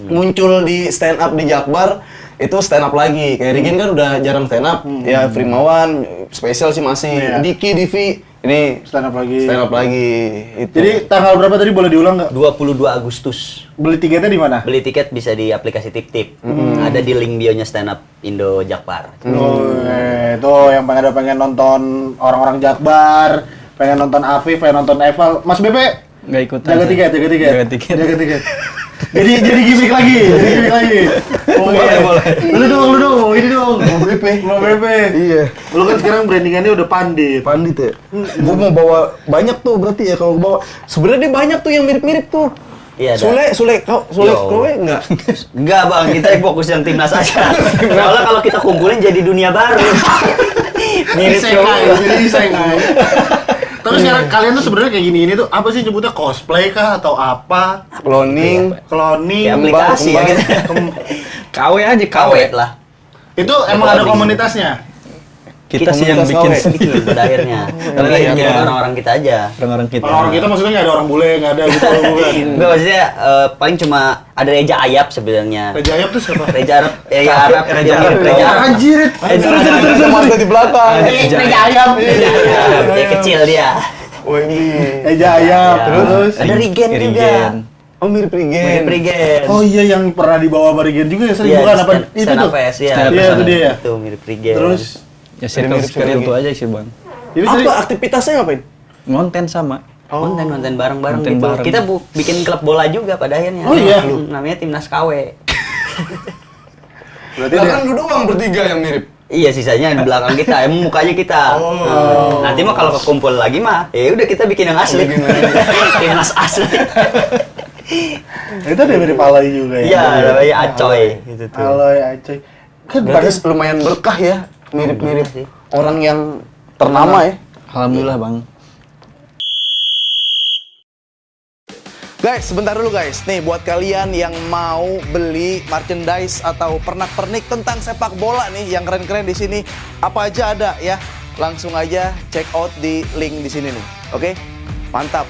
S2: muncul di stand up di Jakbar itu stand up lagi. Kayak Rigen kan udah jarang stand up. Ya Primawan spesial sih masih.
S3: Iya.
S2: Di KDV ini
S3: Stand up lagi.
S2: stand up lagi. Itu.
S3: Jadi tanggal berapa tadi boleh diulang nggak?
S1: 22 Agustus.
S3: Beli tiketnya di mana?
S1: Beli tiket bisa di aplikasi Tip-Tip. Ada di link bio-nya Stand Up Indo Jakbar.
S3: Itu yang pengen nonton orang-orang Jakbar, pengen nonton Afif, pengen nonton Eval. Mas Bebe
S4: Nggak ikutan.
S3: jaga tiket. Jaga tiket. Jadi gimmick lagi.
S2: Boleh.
S3: Lu dong, ini dong.
S2: Mau BP. Iya.
S3: Lu kan sekarang brandingannya udah pandit.
S2: Pandit ya? Gue mau bawa banyak tuh berarti ya kalau bawa. Sebenarnya dia banyak tuh yang mirip-mirip tuh.
S1: Iya, ada.
S2: Sule, kowe enggak?
S1: Enggak bang, kita fokus yang timnas aja. Soalnya kalau kita kumpulin jadi dunia baru. Mirip
S3: Jadi isekai. Tapi sekarang kalian tuh sebenarnya kayak gini tuh apa sih nyebutnya cosplay kah atau apa?
S2: Cloning.
S3: Cloning,
S1: Kayak aplikasi ya gitu.
S4: KW aja, KW.
S1: Kawet lah.
S3: Itu emang ada komunitasnya.
S4: Kita sih yang
S2: komunitas
S4: bikin
S2: KW.
S1: Bikin pada akhirnya. Tapi
S4: Iya.
S1: cuma orang-orang kita aja.
S4: orang-orang kita.
S3: Orang kita maksudnya nggak ada orang bule, nggak ada gitu bukan.
S1: Enggak maksudnya paling cuma ada Reja Ayap sebenarnya.
S3: Raja Ayap tuh siapa?
S1: Reja Arab, ya Arab,
S4: Reja
S1: dia mirip
S4: Arab.
S1: Reja Arab.
S3: Anjir.
S2: Terus masuk di belakang.
S1: Reja Ayap. Dia kecil dia.
S2: Oh ini.
S3: Raja Ayap. Terus
S1: Ada Rigen juga.
S2: Oh mirip
S1: Mirip
S2: Rigen.
S1: Rigen.
S3: oh iya yang pernah dibawa Barigen juga ya sering
S1: Iya,
S3: bukan apa
S1: stand-
S3: itu
S1: stand
S3: tuh.
S1: up fest, ya.
S3: Iya itu dia ya.
S1: Itu mirip Rigen.
S3: Terus
S4: Ya circle itu aja sih bang.
S3: jadi sering
S2: Apa aktivitasnya ngapain?
S4: Ngonten sama.
S1: konten bareng-bareng
S4: Konten
S1: gitu.
S4: bareng.
S1: Kita bikin klub bola juga pada akhirnya.
S3: Oh, iya?
S1: Namanya Timnas KW.
S3: berarti
S2: Lah
S3: dia
S2: kan lu doang bertiga yang mirip.
S1: Iya, sisanya di belakang kita, emang mukanya kita. Nanti mah kalau kekumpul lagi mah, ya udah kita bikin yang asli. Timnas asli.
S3: itu dia mirip Aloy juga ya.
S1: Iya, namanya Acoy gitu tuh.
S3: Aloy Acoy. Kan
S2: Berarti
S3: badan
S2: lumayan berkah ya. Mirip-mirip
S1: sih.
S2: orang yang ternama ya.
S4: Alhamdulillah bang.
S2: Guys, sebentar dulu guys. Nih, buat kalian yang mau beli merchandise atau pernak-pernik tentang sepak bola nih yang keren-keren di sini, apa aja ada ya. Langsung aja check out di link di sini nih. Oke? Mantap.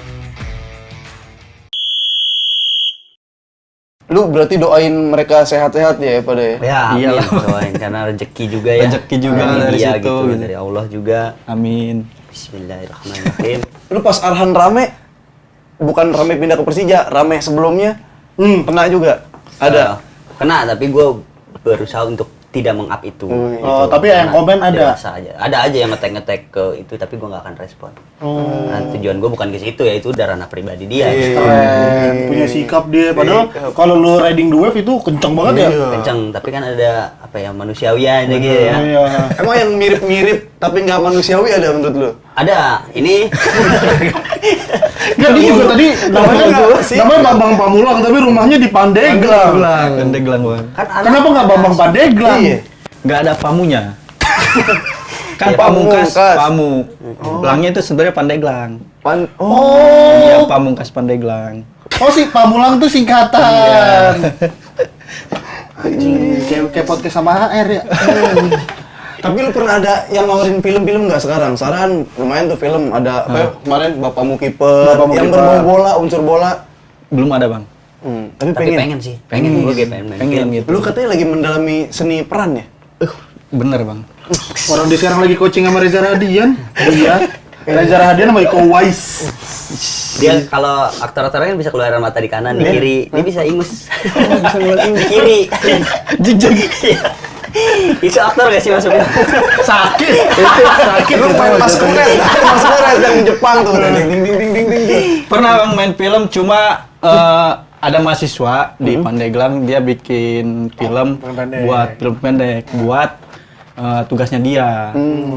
S2: Lu berarti doain mereka sehat-sehat ya pada ya?
S1: Ya, amin.
S4: Iyalah.
S1: Doain, karena rezeki juga ya.
S4: Rezeki juga
S1: Dari
S4: dari
S1: dia
S4: situ,
S1: gitu,
S4: gitu.
S1: dari Allah juga.
S4: Amin.
S1: Bismillahirrahmanirrahim.
S2: Lu pas Arhan rame, bukan rame pindah ke Persija, rame sebelumnya, kena juga? Ada?
S1: Kena, tapi gue berusaha untuk tidak meng-up itu.
S3: Oh, tapi yang
S1: Karena
S3: komen ada?
S1: dewasa aja. Ada aja yang ngetek ke itu, tapi gue nggak akan respon. Karena tujuan gue bukan ke situ ya, itu udah ranah pribadi dia.
S3: Keren, punya sikap dia. Padahal kalau lu riding the wave itu kenceng banget ya.
S1: Kenceng, tapi kan ada apa ya, manusiawian aja gitu ya.
S3: Iya.
S2: Emang yang mirip-mirip tapi nggak manusiawi ada menurut lu?
S1: Ada, ini
S3: Enggak, dia juga tadi namanya Bambang Pamulang tapi rumahnya di Pandeglang.
S4: Pandeglang bang.
S1: kan anak
S3: Kenapa nggak Bambang Pandeglang?
S2: Iya.
S4: Nggak ada pamunya. Kan
S1: Ya,
S4: pamungkas,
S2: pamungkas.
S4: pamuk. Langnya itu sebenarnya Pandeglang.
S3: Oh,
S4: Iya, pamungkas Pandeglang.
S3: oh si Pamulang tuh singkatan. Anjing, kayak podcast sama HR ya.
S2: Tapi lu pernah ada yang nawarin film-film nggak sekarang? Saran lumayan tuh film ada apa ya, kemarin Bapakmu Kiper
S3: Bapakmu
S2: yang
S3: Kiper.
S2: berbau bola, unsur bola.
S4: Belum ada bang.
S2: Tapi
S1: tapi
S2: pengen.
S1: pengen sih. Pengen gue pengen main
S4: Pengen
S1: film.
S4: gitu.
S2: Lu katanya lagi mendalami seni peran ya?
S4: Bener bang.
S3: Orang dia sekarang lagi coaching sama Reza Radian. Iya. Reza Radian sama Iko Uwais.
S1: Dia kalau aktor-aktor kan bisa keluaran mata di kanan, di kiri, dia bisa ingus. Bisa ngeliat di kiri.
S4: Jijik.
S1: Itu aktor gak sih masuknya?
S3: Sakit. Itu sakit.
S2: Lu main maskenet, maskenet yang di Jepang tuh. Ding ding ding ding ding ding.
S4: Pernah bang main film, cuma ada mahasiswa di Pandeglang, dia bikin film
S3: pendek.
S4: buat film pendek, buat tugasnya dia.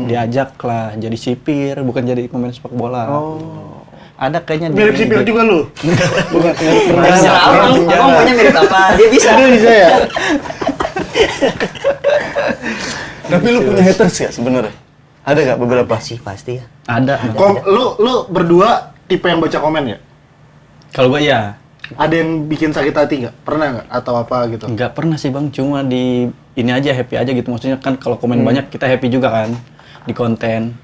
S4: Diajak lah jadi sipir, bukan jadi pemain sepak bola. Ada kayaknya
S3: Mirip sipil juga lu. Bukan.
S1: Terserah abang maunya mirip apa, dia bisa.
S3: Dia bisa ya.
S2: Tapi lu punya haters ya sebenarnya? Ada nggak beberapa?
S1: Pasti ya.
S4: Ada.
S3: Lu berdua tipe yang baca komen ya?
S4: Kalau gua ya
S3: Ada yang bikin sakit hati nggak? Pernah nggak? Atau apa gitu?
S4: nggak pernah sih bang, cuma di ini aja happy aja gitu. Maksudnya kan kalau komen banyak kita happy juga kan di konten.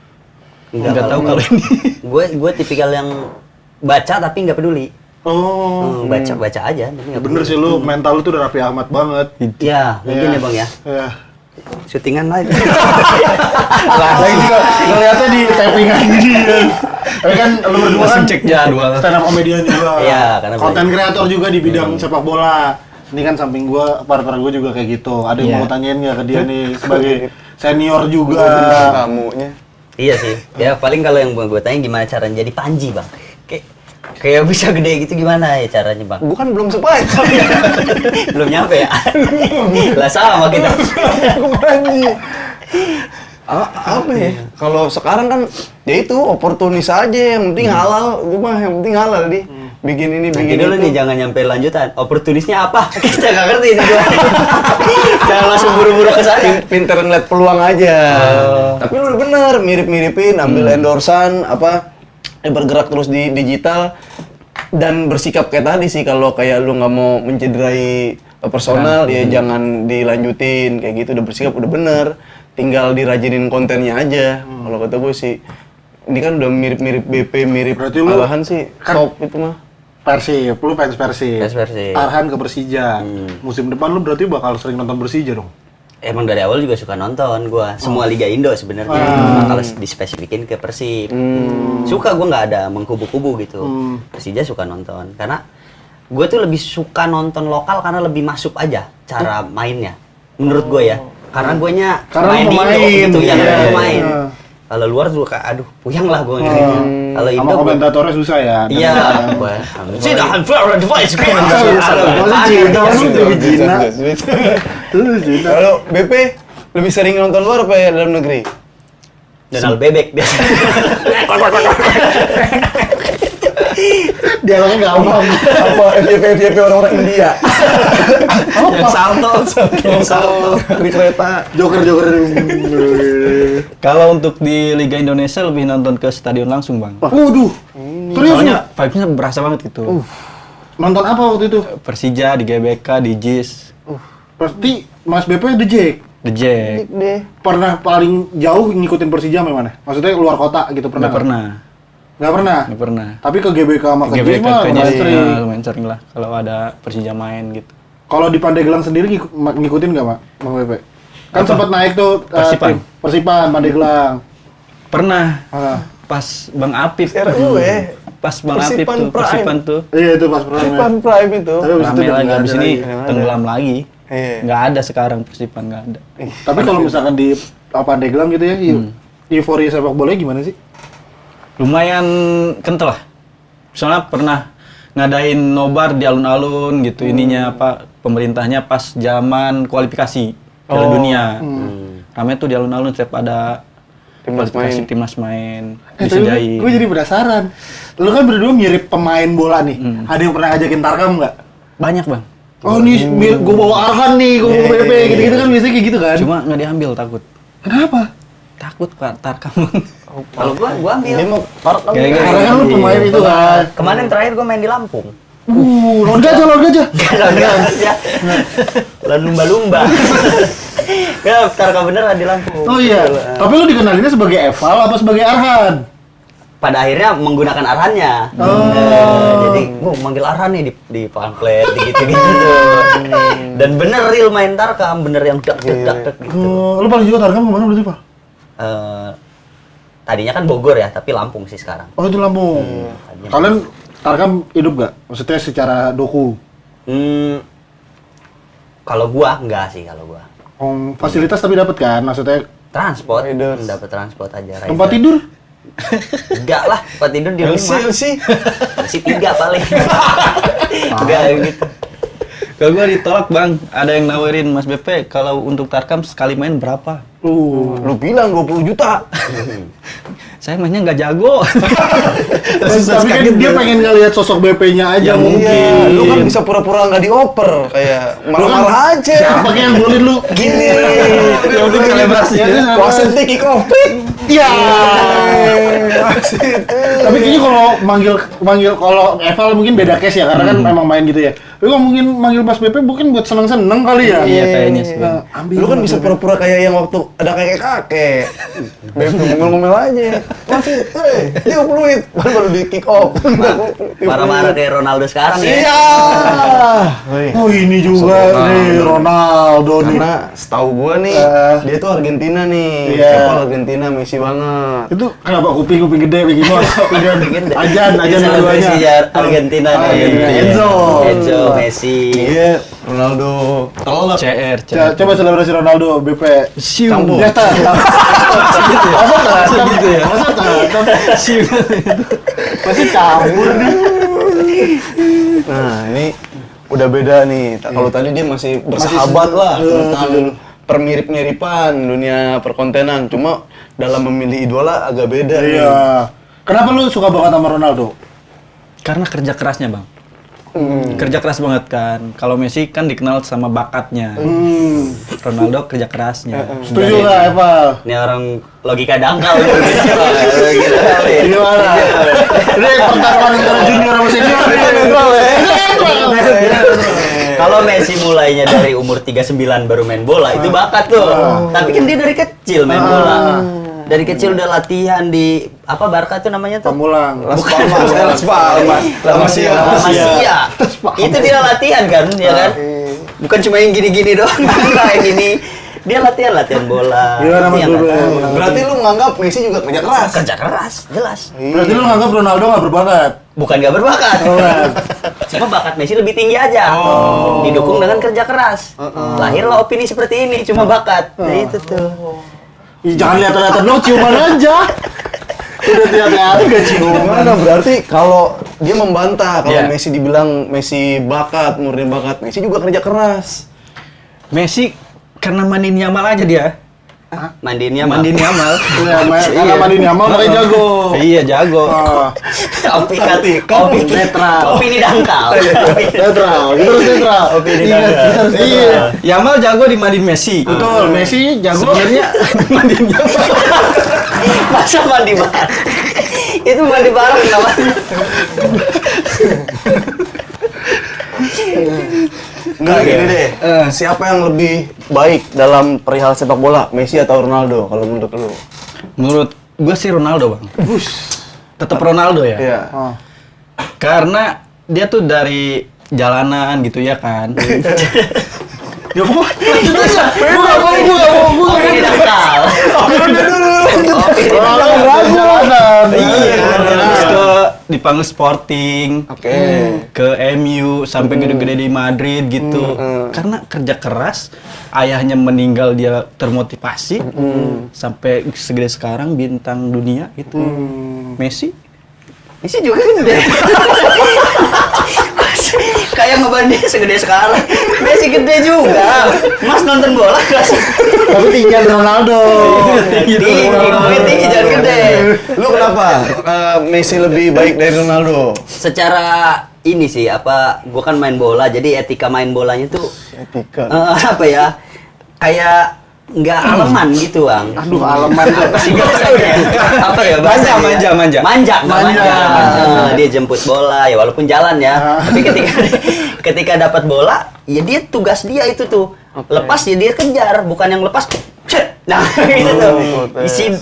S4: Nggak tahu kalau ini.
S1: Gue tipikal yang baca tapi nggak peduli.
S3: Oh,
S1: Baca aja. Tapi nggak
S3: bener
S1: peduli.
S3: sih lu, mental lu tuh udah Raffi Ahmad banget.
S1: Ya, mungkin
S3: Iya.
S1: ya bang ya.
S3: Iya.
S1: Syutingan lain.
S3: Lagi juga ngeliatnya di tappingan gini ya. Tapi kan lu berdua kan
S4: Langsung cek jadwal.
S3: stand up comedian juga.
S1: Iya, karena
S3: konten kreator juga di bidang sepak bola. Ini kan samping gua, partner gua juga kayak gitu. Ada yang
S4: Iya.
S3: mau tanyain nggak ke dia nih sebagai senior juga.
S2: Kamunya.
S1: Iya sih. Ya paling kalau yang gue tanya gimana caranya jadi Panji bang. Kayak bisa gede gitu gimana ya caranya bang?
S2: Bukan belum sepai.
S1: Belum nyampe ya? Lah sama kita.
S2: Panji. Apa ya? Kalau sekarang kan ya itu oportunis aja, yang penting halal. Gua mah yang penting halal di. Bikin ini,
S1: Nanti
S2: bikin
S1: dulu
S2: itu.
S1: nih jangan nyampe lanjutan. Oportunisnya apa? Kita nggak ngerti nih gua. Jangan langsung buru-buru ke sana.
S2: Pinter ngeliat peluang aja. Tapi lu bener, mirip-miripin, ambil endorsan, bergerak terus di digital dan bersikap kayak tadi sih, kalau kayak lu nggak mau mencederai personal ya jangan dilanjutin kayak gitu. Udah bersikap udah bener, tinggal dirajinin kontennya aja. Kalau kata gue sih, ini kan udah mirip-mirip BP, mirip
S3: Berarti lu
S2: Arahan sih,
S3: kan-
S2: top itu mah.
S3: Persib, lu fans Persib.
S1: Fans Persib.
S3: Arhan ke Persija. Musim depan lu berarti bakal sering nonton Persija dong.
S1: Emang dari awal juga suka nonton gua. Semua Liga Indo sebenarnya. Cuma kalau dispesifikin ke Persib. Suka gua nggak ada mengkubu-kubu gitu. Persija suka nonton karena gua tuh lebih suka nonton lokal karena lebih masuk aja cara mainnya. Menurut gua ya. Karena guanya
S3: Karena
S1: main di
S3: pemain,
S1: Indo gitu ya,
S3: iya,
S1: karena pemain.
S3: iya.
S1: Kalau luar juga kayak aduh, puyang lah gua ngeliatnya. Kalau
S3: Sama
S1: Indo gua-
S3: komentatornya susah ya.
S1: Iya, gua. Sudah unfair advice gitu.
S3: Masa Cina lu jadi Cina. Lu Cina.
S2: Kalau BP lebih sering nonton luar apa ya dalam negeri?
S1: Donald Bebek biasa.
S3: Dialognya gampang.
S2: Apa FYP orang-orang India?
S4: Yang salto.
S2: Di kereta.
S3: Joker.
S4: Kalau untuk di Liga Indonesia lebih nonton ke stadion langsung bang.
S3: Waduh. Serius lu?
S4: Soalnya vibes-nya berasa banget gitu.
S3: Nonton apa waktu itu?
S4: Persija di GBK, di JIS,
S3: Pasti Mas BP The Jack.
S4: The Jack.
S2: Deh.
S3: Pernah paling jauh ngikutin Persija sampai mana? Maksudnya luar kota gitu pernah?
S4: Nggak pernah.
S3: Nggak pernah?
S4: Nggak pernah.
S3: Tapi ke GBK sama ke JIS
S4: GBK
S3: mah
S4: ke
S3: lumayan
S4: JIS,
S3: sering.
S4: lumayan sering lah kalau ada Persija main gitu.
S3: Kalau di Pandeglang sendiri ngikutin nggak, Mak? Bang BP? Kan sempat naik tuh
S4: Persipan.
S3: tim Persipan Pandeglang.
S4: Pernah
S3: Ah.
S4: pas Bang Apip.
S2: Era gue.
S4: Pas Bang Apip
S2: Persipan
S4: tuh,
S2: Prime.
S4: Persipan tuh.
S3: Iya itu pas pernah.
S2: Persipan Prime itu.
S3: Tapi abis itu
S4: Rame
S3: udah
S4: lagi,
S3: nggak
S4: habis
S3: ada
S4: ini
S3: lagi.
S4: tenggelam lagi.
S2: Iya.
S4: Nggak ada sekarang Persipan, nggak ada.
S3: Tapi kalau misalkan di Pandeglang gitu ya, euforia sepak bola gimana sih?
S4: Lumayan kental lah. Soalnya pernah ngadain nobar di alun-alun gitu, ininya apa, pemerintahnya pas zaman kualifikasi Piala Dunia. Ramai tuh di alun-alun setiap ada timnas main, disediain.
S3: Gue jadi penasaran. Lu kan berdua mirip pemain bola nih. Ada yang pernah ngajakin Tarkam nggak?
S4: Banyak bang.
S3: Oh nih, gue bawa Arhan nih, gue bawa PP, gitu-gitu kan biasanya kayak gitu kan?
S4: Cuma nggak diambil, takut.
S3: Kenapa?
S4: Takut Pak Tarkam.
S1: Kalau gua ambil.
S2: Dia mau Tarkam.
S3: Karena kan lu pemain itu kan.
S1: Kemarin terakhir gua main di Lampung.
S3: Lawan gajah.
S1: Lawan lumba-lumba. Ya, Tarkam beneran di Lampung.
S3: Oh iya. Tapi lu dikenalinnya sebagai Eval apa sebagai Arhan?
S1: Pada akhirnya menggunakan Arhannya. Jadi gua manggil Arhan nih di pamflet gitu-gitu. Dan bener real main Tarkam, bener yang dak gitu.
S3: Lu paling juga Tarkam kemana berarti, Pak?
S1: Tadinya kan Bogor ya, tapi Lampung sih sekarang.
S3: Oh itu Lampung. Kalian Tarkam hidup gak? Maksudnya secara doku?
S1: Kalau gua enggak sih kalau gua.
S3: Fasilitas tapi dapat kan? Maksudnya
S1: Transport,
S2: Riders.
S1: dapat transport aja.
S3: tempat tidur?
S1: Enggak lah, tempat tidur di rumah.
S2: sih.
S1: Masih 3 paling. Enggak gitu.
S4: Kalau gua ditolak bang, ada yang nawarin Mas BP kalau untuk Tarkam sekali main berapa?
S2: Lu bilang 20 juta.
S4: Saya mainnya nggak jago.
S3: Tapi kan dia pengen ngeliat sosok BP-nya aja
S4: Ya,
S3: mungkin.
S2: Iya, lu kan bisa pura-pura nggak dioper, kayak malah-malah aja.
S3: Siapa yang boleh lu?
S2: Gini.
S3: Ya udah selebrasi.
S2: Wasit kick off.
S3: Iya.
S2: Wasit.
S3: Tapi kayaknya kalau manggil kalau Eval mungkin beda case ya karena kan memang main gitu ya. Tapi kalau mungkin manggil Mas BP mungkin buat seneng-seneng kali ya.
S4: Iya kayaknya sih. Bang.
S3: Ambil
S2: Lu kan bisa pura-pura kayak yang waktu ada kakek-kakek. ngomel-ngomel aja. Wasit, dia peluit baru di kick off.
S1: Marah-marah kayak Ronaldo sekarang ya.
S2: Iya.
S3: Oh ini juga nih Ronaldo nih.
S2: Karena setahu gua nih, dia tuh Argentina nih.
S3: Iya.
S2: Siapa Argentina Messi banget.
S3: Itu kenapa kuping gede begini? Ajan
S1: Selebrasi
S3: dua-duanya.
S1: Argentina nih.
S3: Argentina. Enzo.
S1: Messi.
S2: Iya, Ronaldo. Telur.
S4: CR.
S3: Coba selebrasi Ronaldo BP.
S2: Campur.
S3: Ya tak. Masa tak?
S4: Gitu ya?
S3: Masa tak? Masih campur nih.
S2: Nah, ini udah beda nih. Kalau tadi dia masih bersahabat lah tentang permirip-miripan dunia perkontenan. Cuma dalam memilih idola agak beda nih.
S3: Iya. Kenapa lu suka banget sama Ronaldo?
S4: Karena kerja kerasnya bang. Kerja keras banget kan. Kalau Messi kan dikenal sama bakatnya. Ronaldo kerja kerasnya.
S3: Setuju nggak, Eval?
S1: Ini orang logika dangkal.
S3: Gimana? Ini pertarungan antara junior sama senior nih.
S1: Kalau Messi mulainya dari umur 39 baru main bola, itu bakat tuh. Tapi kan dia dari kecil main bola. Dari kecil udah latihan di apa Barca tuh namanya tuh?
S3: Pamulang.
S2: Las Palmas. La Masia.
S1: Itu dia latihan kan, ya kan? Bukan cuma yang gini-gini doang, kayak gini. Dia latihan bola.
S3: Gimana, Mas
S1: Itu yang
S3: Bebe?
S1: kata.
S2: Berarti lu menganggap Messi juga kerja keras.
S1: Kerja keras, jelas.
S3: Berarti lu nganggap Ronaldo nggak berbakat?
S1: Bukan gak berbakat. Cuma bakat Messi lebih tinggi aja. Didukung dengan kerja keras. Lahirlah opini seperti ini, cuma bakat. Nah itu tuh.
S3: Ih, jangan lihat-lihat dong, ciuman aja. Udah lihat-lihat gak ciuman.
S2: Gimana berarti kalau dia membantah kalau
S4: Iya.
S2: Messi dibilang Messi bakat, murni bakat, Messi juga kerja keras.
S4: Messi karena mandin Yamal aja dia.
S1: Mandiinnya
S4: Mandin Yamal.
S3: Iya, karena Mandi Nyamal makanya jago.
S4: Iya jago.
S1: Kopi
S3: netral.
S1: Kopi ini dangkal.
S3: Netral, kita harus netral.
S1: Opini
S3: Iya,
S1: netral.
S3: kita harus iya.
S4: Yamal jago di mandin Messi.
S3: Betul, Messi jago.
S4: Sebenarnya mandin Yamal.
S1: Masa mandi bareng? Itu mandi bareng namanya.
S2: Enggak gini deh. Siapa yang lebih baik dalam perihal sepak bola, Messi atau Ronaldo kalau menurut lu?
S4: Menurut gue sih Ronaldo bang. Tetap Ronaldo ya.
S2: Iya.
S3: Oh.
S4: Karena dia tuh dari jalanan gitu ya kan.
S3: Ya pokoknya lanjut aja. Gua
S1: Opini dangkal.
S2: Oke, udah dulu.
S1: Opini
S3: Ronaldo
S1: dangkal.
S3: jalanan.
S4: Iya. Terus ke dipanggil Sporting, ke MU sampai gede-gede di Madrid gitu. Karena kerja keras, ayahnya meninggal dia termotivasi sampai segede sekarang bintang dunia gitu. Messi
S1: juga gede. Kayak ngebanding segede sekarang. Messi gede juga. Mas nonton bola gak sih?
S3: Tapi tinggal Ronaldo.
S1: Tinggi jangan gede.
S2: Lu kenapa Messi lebih baik dari Ronaldo?
S1: Secara ini sih gua kan main bola, jadi etika main bolanya tuh
S2: Etika.
S1: apa ya? Kayak nggak aleman gitu, Bang.
S3: Aduh, aleman tuh.
S1: Apa sih biasanya? Apa ya bahasanya?
S4: Manja.
S1: Manja. Dia jemput bola ya walaupun jalan ya. Tapi ketika dapat bola, ya dia tugas dia itu tuh. Lepas ya dia kejar, bukan yang lepas. Cet. Nah, gitu tuh.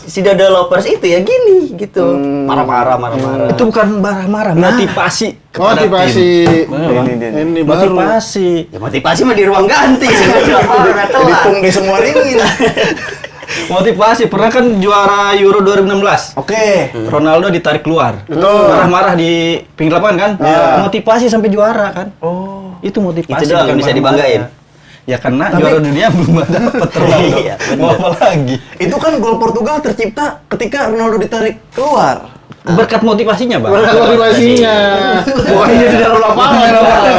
S1: Si Dodo Lovers itu ya gini gitu. Marah-marah.
S4: itu bukan marah-marah, motivasi kepada
S3: Motivasi.
S4: tim. Bener, Bang.
S3: Ini baru.
S4: Motivasi.
S1: Ya motivasi mah di ruang ganti.
S2: Dipung di semua ringin.
S4: Motivasi, pernah kan juara Euro 2016.
S2: Oke.
S4: Ronaldo ditarik keluar.
S3: Betul.
S4: Marah-marah di pinggir lapangan kan? Motivasi sampai juara kan? Oh. Itu motivasi.
S1: Itu doang
S4: bukan
S1: yang bisa
S4: marah-marah.
S1: dibanggain.
S4: Ya karena juara dunia belum dapat Ronaldo.
S1: Iya,
S4: Mau apa lagi?
S2: Itu kan gol Portugal tercipta ketika Ronaldo ditarik keluar.
S4: Berkat motivasinya, Bang.
S3: Berkat motivasinya. Bukan dia di dalam lapangan.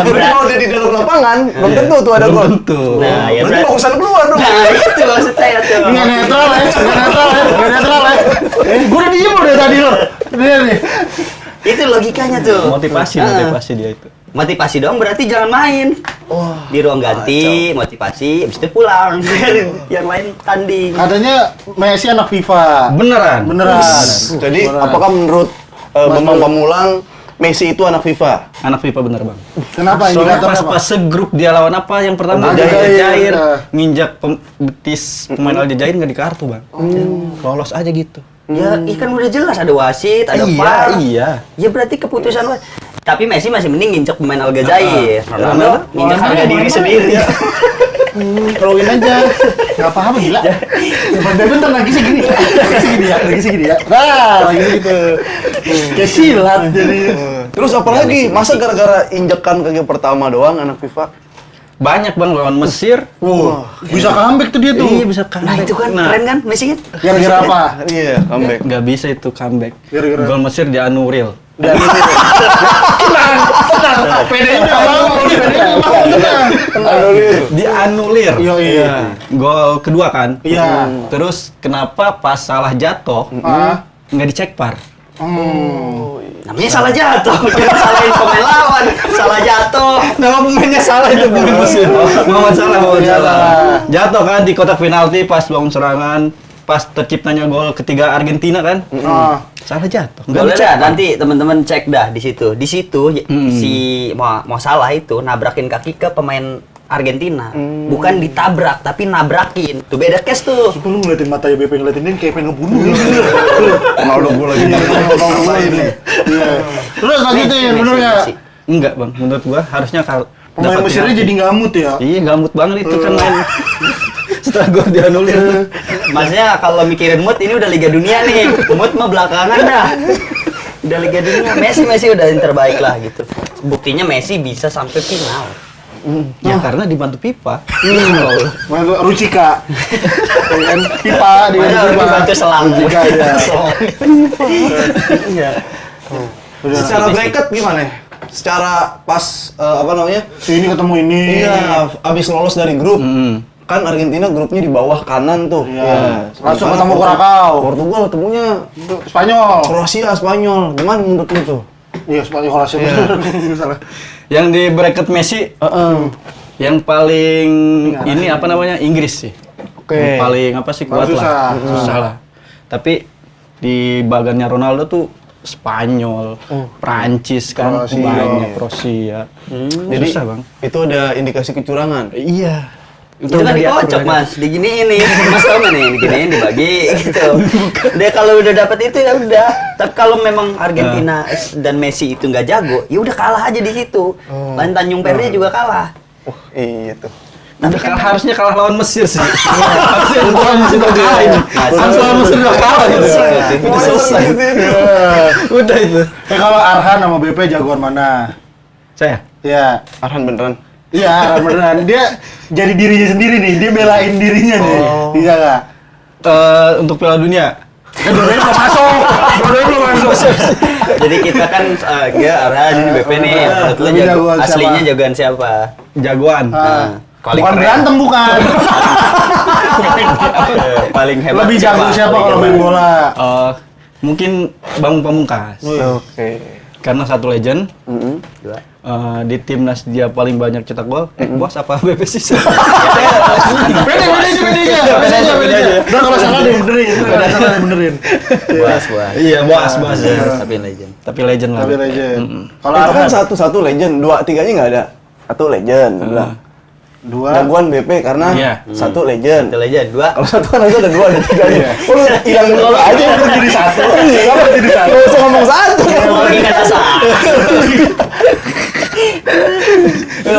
S2: Berarti kalau dia di dalam lapangan, belum tentu tuh ada
S4: Belum
S2: gol.
S4: tentu.
S1: Nah, ya
S2: Berarti bagusan keluar dong.
S1: Nah, itu maksud saya tuh.
S3: Nggak netral ya. Gue udah diem udah tadi loh. Dia nih.
S1: Itu logikanya tuh.
S4: Motivasi dia itu.
S1: Motivasi dong berarti jangan main. Di ruang ganti, motivasi, habis itu pulang. Yang lain tanding.
S3: Katanya Messi anak FIFA.
S4: Beneran.
S2: Jadi apakah menurut Bambang Pamulang Messi itu anak FIFA?
S4: Anak FIFA bener, Bang.
S3: Kenapa
S4: Soalnya
S3: indikator
S4: pas
S3: apa?
S4: pas segrup dia lawan apa yang pertama Aljazair nginjak betis pemain Aljazair nggak di kartu, Bang. Lolos aja gitu.
S1: Ya, ikan udah jelas ada wasit, ada VAR.
S4: Iya.
S1: Ya berarti keputusan wasit. Tapi Messi masih mending nginjek pemain Aljazair. Ronaldo nginjek harga diri sendiri.
S3: Throwin aja. Nggak paham gila. Bentar lagi segini. Lagi segini ya. Nah, lagi gitu. Kayak silat jadi.
S2: Terus apalagi masa gara-gara injekan kaki pertama doang anak FIFA?
S4: Banyak, Bang, lawan Mesir.
S3: Bisa comeback tuh dia tuh.
S4: Iya, bisa comeback.
S1: Nah, itu kan keren kan Messi kan?
S3: Gara-gara apa?
S2: Iya, comeback.
S4: Nggak bisa itu comeback.
S3: Gara-gara-
S4: Gol Mesir di Anuril.
S3: Tenang. PD-nya nggak mau.
S4: Dianulir.
S3: Iya.
S4: Gol kedua kan?
S3: Iya.
S4: Terus kenapa pas salah jatuh nggak dicek VAR?
S1: Namanya salah jatuh. Jangan salahin pemain lawan. Salah jatuh.
S4: Nama pemainnya salah itu bukan Mesir. Muhammad Salah. Jatuh kan di kotak penalti pas bangun serangan, pas terciptanya gol ketiga Argentina kan? Salah jatuh. Nggak
S1: Boleh
S4: dicek
S1: dah
S4: VAR.
S1: nanti teman-teman cek dah di situ. Di situ si mau Salah itu nabrakin kaki ke pemain Argentina. Bukan ditabrak tapi nabrakin. Tuh beda case tuh.
S3: Lu ngeliatin mata ya BP ngeliatin dia kayak pengen ngebunuh gitu.
S2: Ronaldo gue lagi.
S3: Iya. Terus lanjutin, bener nggak?
S4: Enggak, Bang. Menurut gua harusnya
S3: Pemain
S4: dapat
S3: Mesirnya
S4: penalti.
S3: jadi ngamut ya.
S4: Iya, gambut banget itu kan main. Setelah gol dianulir tuh.
S1: Maksudnya kalau mikirin mood ini udah Liga Dunia nih. Mood mah belakangan dah. Udah Liga Dunia. Messi udah yang terbaik lah gitu. Buktinya Messi bisa sampai final.
S4: Ya karena dibantu pipa.
S3: Mantu Rucika. Kan pipa di
S1: Dibantu selang.
S3: Rucika ya.
S1: Iya.
S2: Secara bracket gimana? Secara pas apa namanya?
S3: Sini ketemu ini.
S2: Iya, abis lolos dari grup. Kan Argentina grupnya di bawah kanan tuh.
S3: Iya. Langsung
S2: Sementara
S3: ketemu Kurakau.
S2: Portugal ketemunya
S3: Spanyol.
S2: Kroasia, Spanyol. Gimana menurut lu tuh?
S3: Iya, Spanyol Kroasia. Bener. Salah.
S4: Yang di bracket Messi, yang paling ini apa namanya Inggris sih. Yang paling apa sih kuat
S3: Paling
S4: lah,
S3: susah.
S4: susah lah. Tapi di bagannya Ronaldo tuh Spanyol, Prancis kan
S3: Kroasia.
S4: banyak Kroasia.
S2: Jadi
S4: Susah, Bang.
S2: itu ada indikasi kecurangan.
S4: Iya.
S1: Itu kan dikocok mas, diginiin nih, mas tau nggak nih, diginiin dibagi gitu. Dia kalau udah dapet itu ya udah. Tapi kalau memang Argentina dan Messi itu nggak jago, ya udah kalah aja di situ. Lain Tanjung Pernya juga kalah.
S2: Iya tuh.
S4: harusnya kalah lawan Mesir sih. Harusnya lawan Mesir udah kalah ini. Harus lawan Mesir udah kalah gitu. Udah selesai. Udah itu.
S3: Kalau Arhan sama BP jagoan mana?
S4: Saya?
S3: Ya.
S2: Arhan beneran.
S3: Iya, Arhan beneran. Dia jadi dirinya sendiri nih. Dia belain dirinya nih. Bisa nggak?
S4: Untuk Piala Dunia.
S3: Dua-duanya belum masuk. Dua-duanya belum masuk.
S1: Jadi kita kan dia Arhan ini BP nih. Menurut lu
S3: Lebih jagoan
S1: aslinya
S3: siapa?
S1: jagoan siapa?
S4: Jagoan.
S1: Paling
S3: Bukan
S1: keren.
S3: berantem bukan.
S1: Paling hebat.
S3: Lebih jago siapa
S1: Paling
S3: kalau main
S1: hebat.
S3: bola?
S4: Mungkin Bang Pamungkas.
S2: Oke.
S4: Karena satu legend.
S1: Dua.
S4: Di timnas dia paling banyak cetak gol. Bos apa BP sih?
S3: Beda aja. Udah kalau salah dia benerin. Kalau salah dia benerin.
S1: Buas.
S4: Iya, Boas.
S1: Tapi legend.
S4: Tapi legend lah.
S3: Tapi legend. Kalau
S2: Itu kan
S3: Arhan
S2: satu legend, 2-3-nya nggak ada. Satu legend, dia bilang.
S3: dua.
S2: Jagoan BP karena
S4: Iya.
S2: satu legend.
S1: Itu legend. Dua.
S2: Kalau satu kan harusnya ada 2 ada 3-nya. Oh, lu hilang dulu aja.
S3: Kalau jadi satu.
S2: Iya,
S3: Kalau jadi satu.
S2: nggak usah ngomong satu.
S1: Lagi kata salah.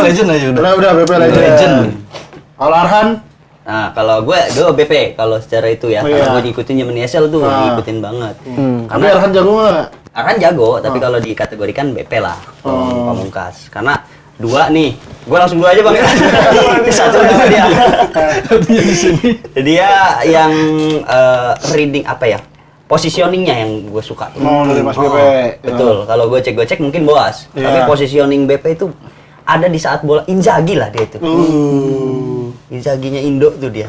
S4: Legend aja udah.
S3: Udah BP legend.
S4: Legend.
S3: Kalau Arhan
S1: Nah, kalau gue BP kalau secara itu ya,
S3: Oh,
S1: karena
S3: iya.
S1: gue ngikutin zaman ESL tuh,
S3: Ah.
S1: ngikutin banget.
S3: tapi
S1: Karena
S3: Arhan jago nggak?
S1: Arhan jago, tapi kalau dikategorikan BP lah, Pamungkas. Karena dua nih, gue langsung dua aja bang. Satu sama dia.
S4: Satunya di sini.
S1: Dia yang reading apa ya? Positioningnya yang gue suka.
S3: Oh, dari Mas BP.
S1: Betul. Kalau gue cek mungkin Boas.
S3: Iya.
S1: Tapi positioning BP itu ada di saat bola Inzaghi lah dia itu. Inzaghinya Indo tuh dia.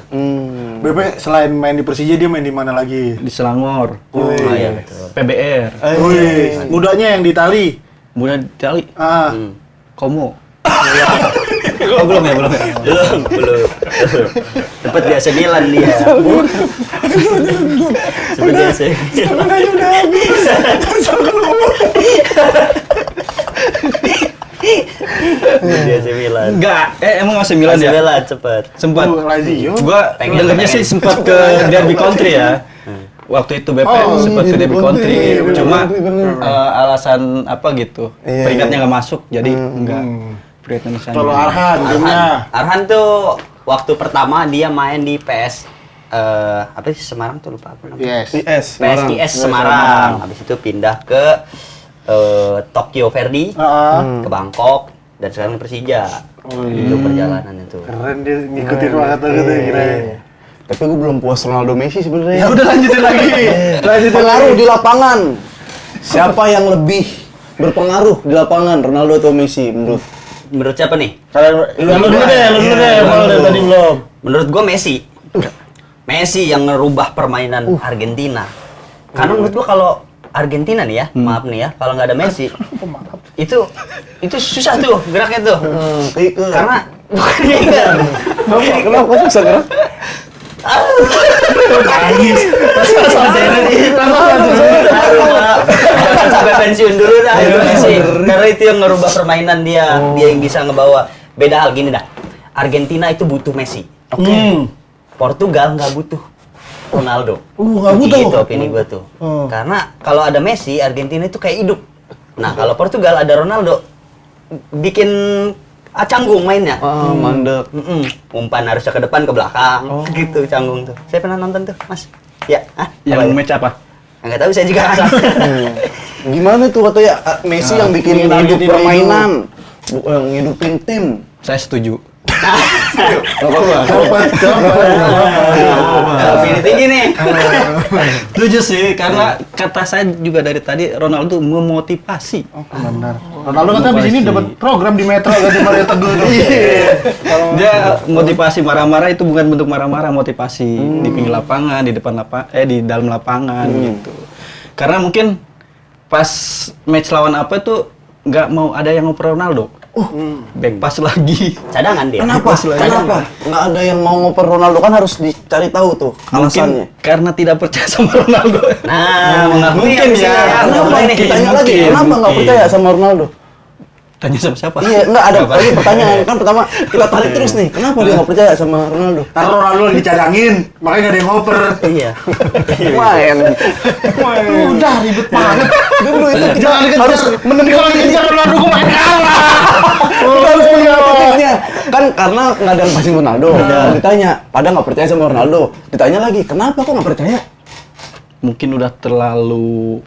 S3: BP selain main di Persija dia main di mana lagi?
S4: Di Selangor.
S1: Oh iya betul.
S4: PBR.
S3: Wih, mudanya yang di Itali.
S4: Kemudian Itali.
S3: Ah,
S4: Como. Oh, belum ya.
S1: belum. Sempat di AC Milan dia. Sempat di AC Milan. Sempat di AC Milan.
S4: Enggak, emang AC Milan
S1: AC
S4: ya?
S1: Milan cepet.
S4: Sempat.
S3: Lazio.
S4: Gua
S1: Pengen.
S4: dengarnya sih sempat ke Derby Country ya. Waktu itu BP sempat ke Derby Country, cuma alasan apa gitu,
S2: Iya,
S4: peringkatnya nggak masuk, jadi nggak peringkat Indonesia.
S3: Kalau Arhan, timnya.
S1: Arhan tuh waktu pertama dia main di PS apa sih Semarang tuh lupa apa namanya.
S3: Yes.
S2: IS.
S1: PSIS Semarang. Habis itu pindah ke Tokyo Verdy, ke Bangkok dan sekarang Persija. Itu perjalanan itu.
S3: Keren dia ngikutin banget tuh gitu kira.
S2: Tapi gue belum puas Ronaldo Messi sebenarnya.
S3: Ya udah lanjutin lagi. Lanjutin
S2: Pengaruh
S3: lagi.
S2: di lapangan. Siapa yang lebih berpengaruh di lapangan, Ronaldo atau Messi menurut?
S1: Menurut siapa nih?
S3: Lu dulu deh, kalau dari tadi belum.
S1: Menurut gua Messi. Messi yang ngerubah permainan Argentina. Karena menurut gua kalau Argentina nih ya, maaf nih ya, kalau nggak ada Messi, itu susah tuh geraknya tuh. Karena
S2: Kenapa kok susah gerak?
S3: Nangis.
S1: Jangan sampai pensiun dulu dah itu Messi. Karena itu yang ngerubah permainan dia, dia yang bisa ngebawa. Beda hal gini dah. Argentina itu butuh Messi. Portugal nggak butuh Ronaldo.
S3: Nggak butuh.
S1: Itu opini gue tuh. Karena kalau ada Messi, Argentina itu kayak hidup. Nah kalau Portugal ada Ronaldo, bikin canggung mainnya.
S2: Mandek.
S1: Umpan harusnya ke depan ke belakang, gitu canggung tuh. Saya pernah nonton tuh, Mas. Ya,
S4: Yang match apa?
S1: nggak tahu saya juga nggak tahu.
S2: Gimana tuh katanya Messi yang bikin
S3: bikin
S2: hidup
S3: hidup.
S2: permainan, yang ngidupin tim.
S4: Saya setuju.
S1: Opini tinggi nih.
S4: Setuju sih, karena kata saya juga dari tadi Ronaldo memotivasi.
S3: Benar. Ronaldo katanya di sini dapat program di Metro ganti Mario Teguh tuh.
S4: Dia motivasi marah-marah itu bukan bentuk marah-marah, motivasi di pinggir lapangan, di depan di dalam lapangan gitu. Karena mungkin pas match lawan apa tuh nggak mau ada yang ngoper Ronaldo. Back pass lagi.
S1: Cadangan dia.
S2: Kenapa? Kenapa? Nggak ada yang mau ngoper Ronaldo, kan harus dicari tahu tuh alasannya.
S4: Mungkin karena tidak percaya sama Ronaldo.
S1: Nah, mengakui
S4: Mungkin
S1: yang bisa
S4: ya.
S1: nggak
S2: Kenapa?
S1: boleh nih.
S2: Ditanya lagi,
S4: Mungkin.
S2: kenapa nggak percaya sama Ronaldo?
S4: Tanya sama siapa?
S2: Iya, enggak ada lagi pertanyaan. Kan pertama kita tarik terus nih. Kenapa dia nggak percaya sama Ronaldo?
S3: Karena Ronaldo lagi dicadangin, makanya nggak ada yang ngoper.
S1: Iya.
S2: Main.
S3: Udah ribet banget.
S2: Dulu itu kita
S3: Jangan dikejar.
S2: harus
S3: Kalau
S2: menemukan
S3: dikejar Ronaldo gue main kalah.
S2: kita harus menemukan titiknya. Kan karena nggak ada yang passing Ronaldo. Ditanya, pada nggak percaya sama Ronaldo. Ditanya lagi, kenapa kok nggak percaya?
S4: Mungkin udah terlalu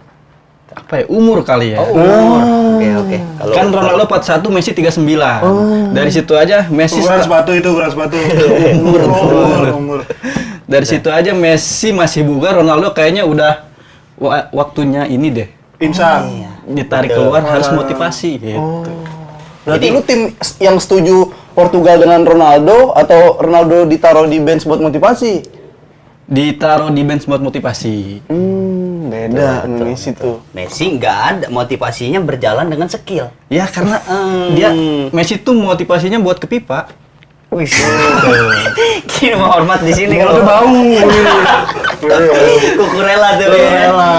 S4: umur kali ya.
S1: Oke. Kalau
S4: Kan Ronaldo 41, Messi 39. Dari situ aja Messi
S3: Ukuran sepatu itu, ukuran sepatu. Umur.
S4: dari situ aja Messi masih bugar, Ronaldo kayaknya udah waktunya ini deh.
S3: Insang.
S4: Ditarik keluar harus motivasi gitu.
S2: Berarti lu tim yang setuju Portugal dengan Ronaldo atau Ronaldo ditaruh di bench buat motivasi?
S4: Ditaruh di bench buat motivasi.
S2: Beda Messi tuh.
S1: Messi nggak ada motivasinya berjalan dengan skill.
S4: Ya karena dia Messi tuh motivasinya buat ke pipa.
S1: Wih, kini mau hormat di sini
S3: Kalau
S1: kalau
S3: udah bau.
S1: Kukurela tuh.
S3: Kukurela.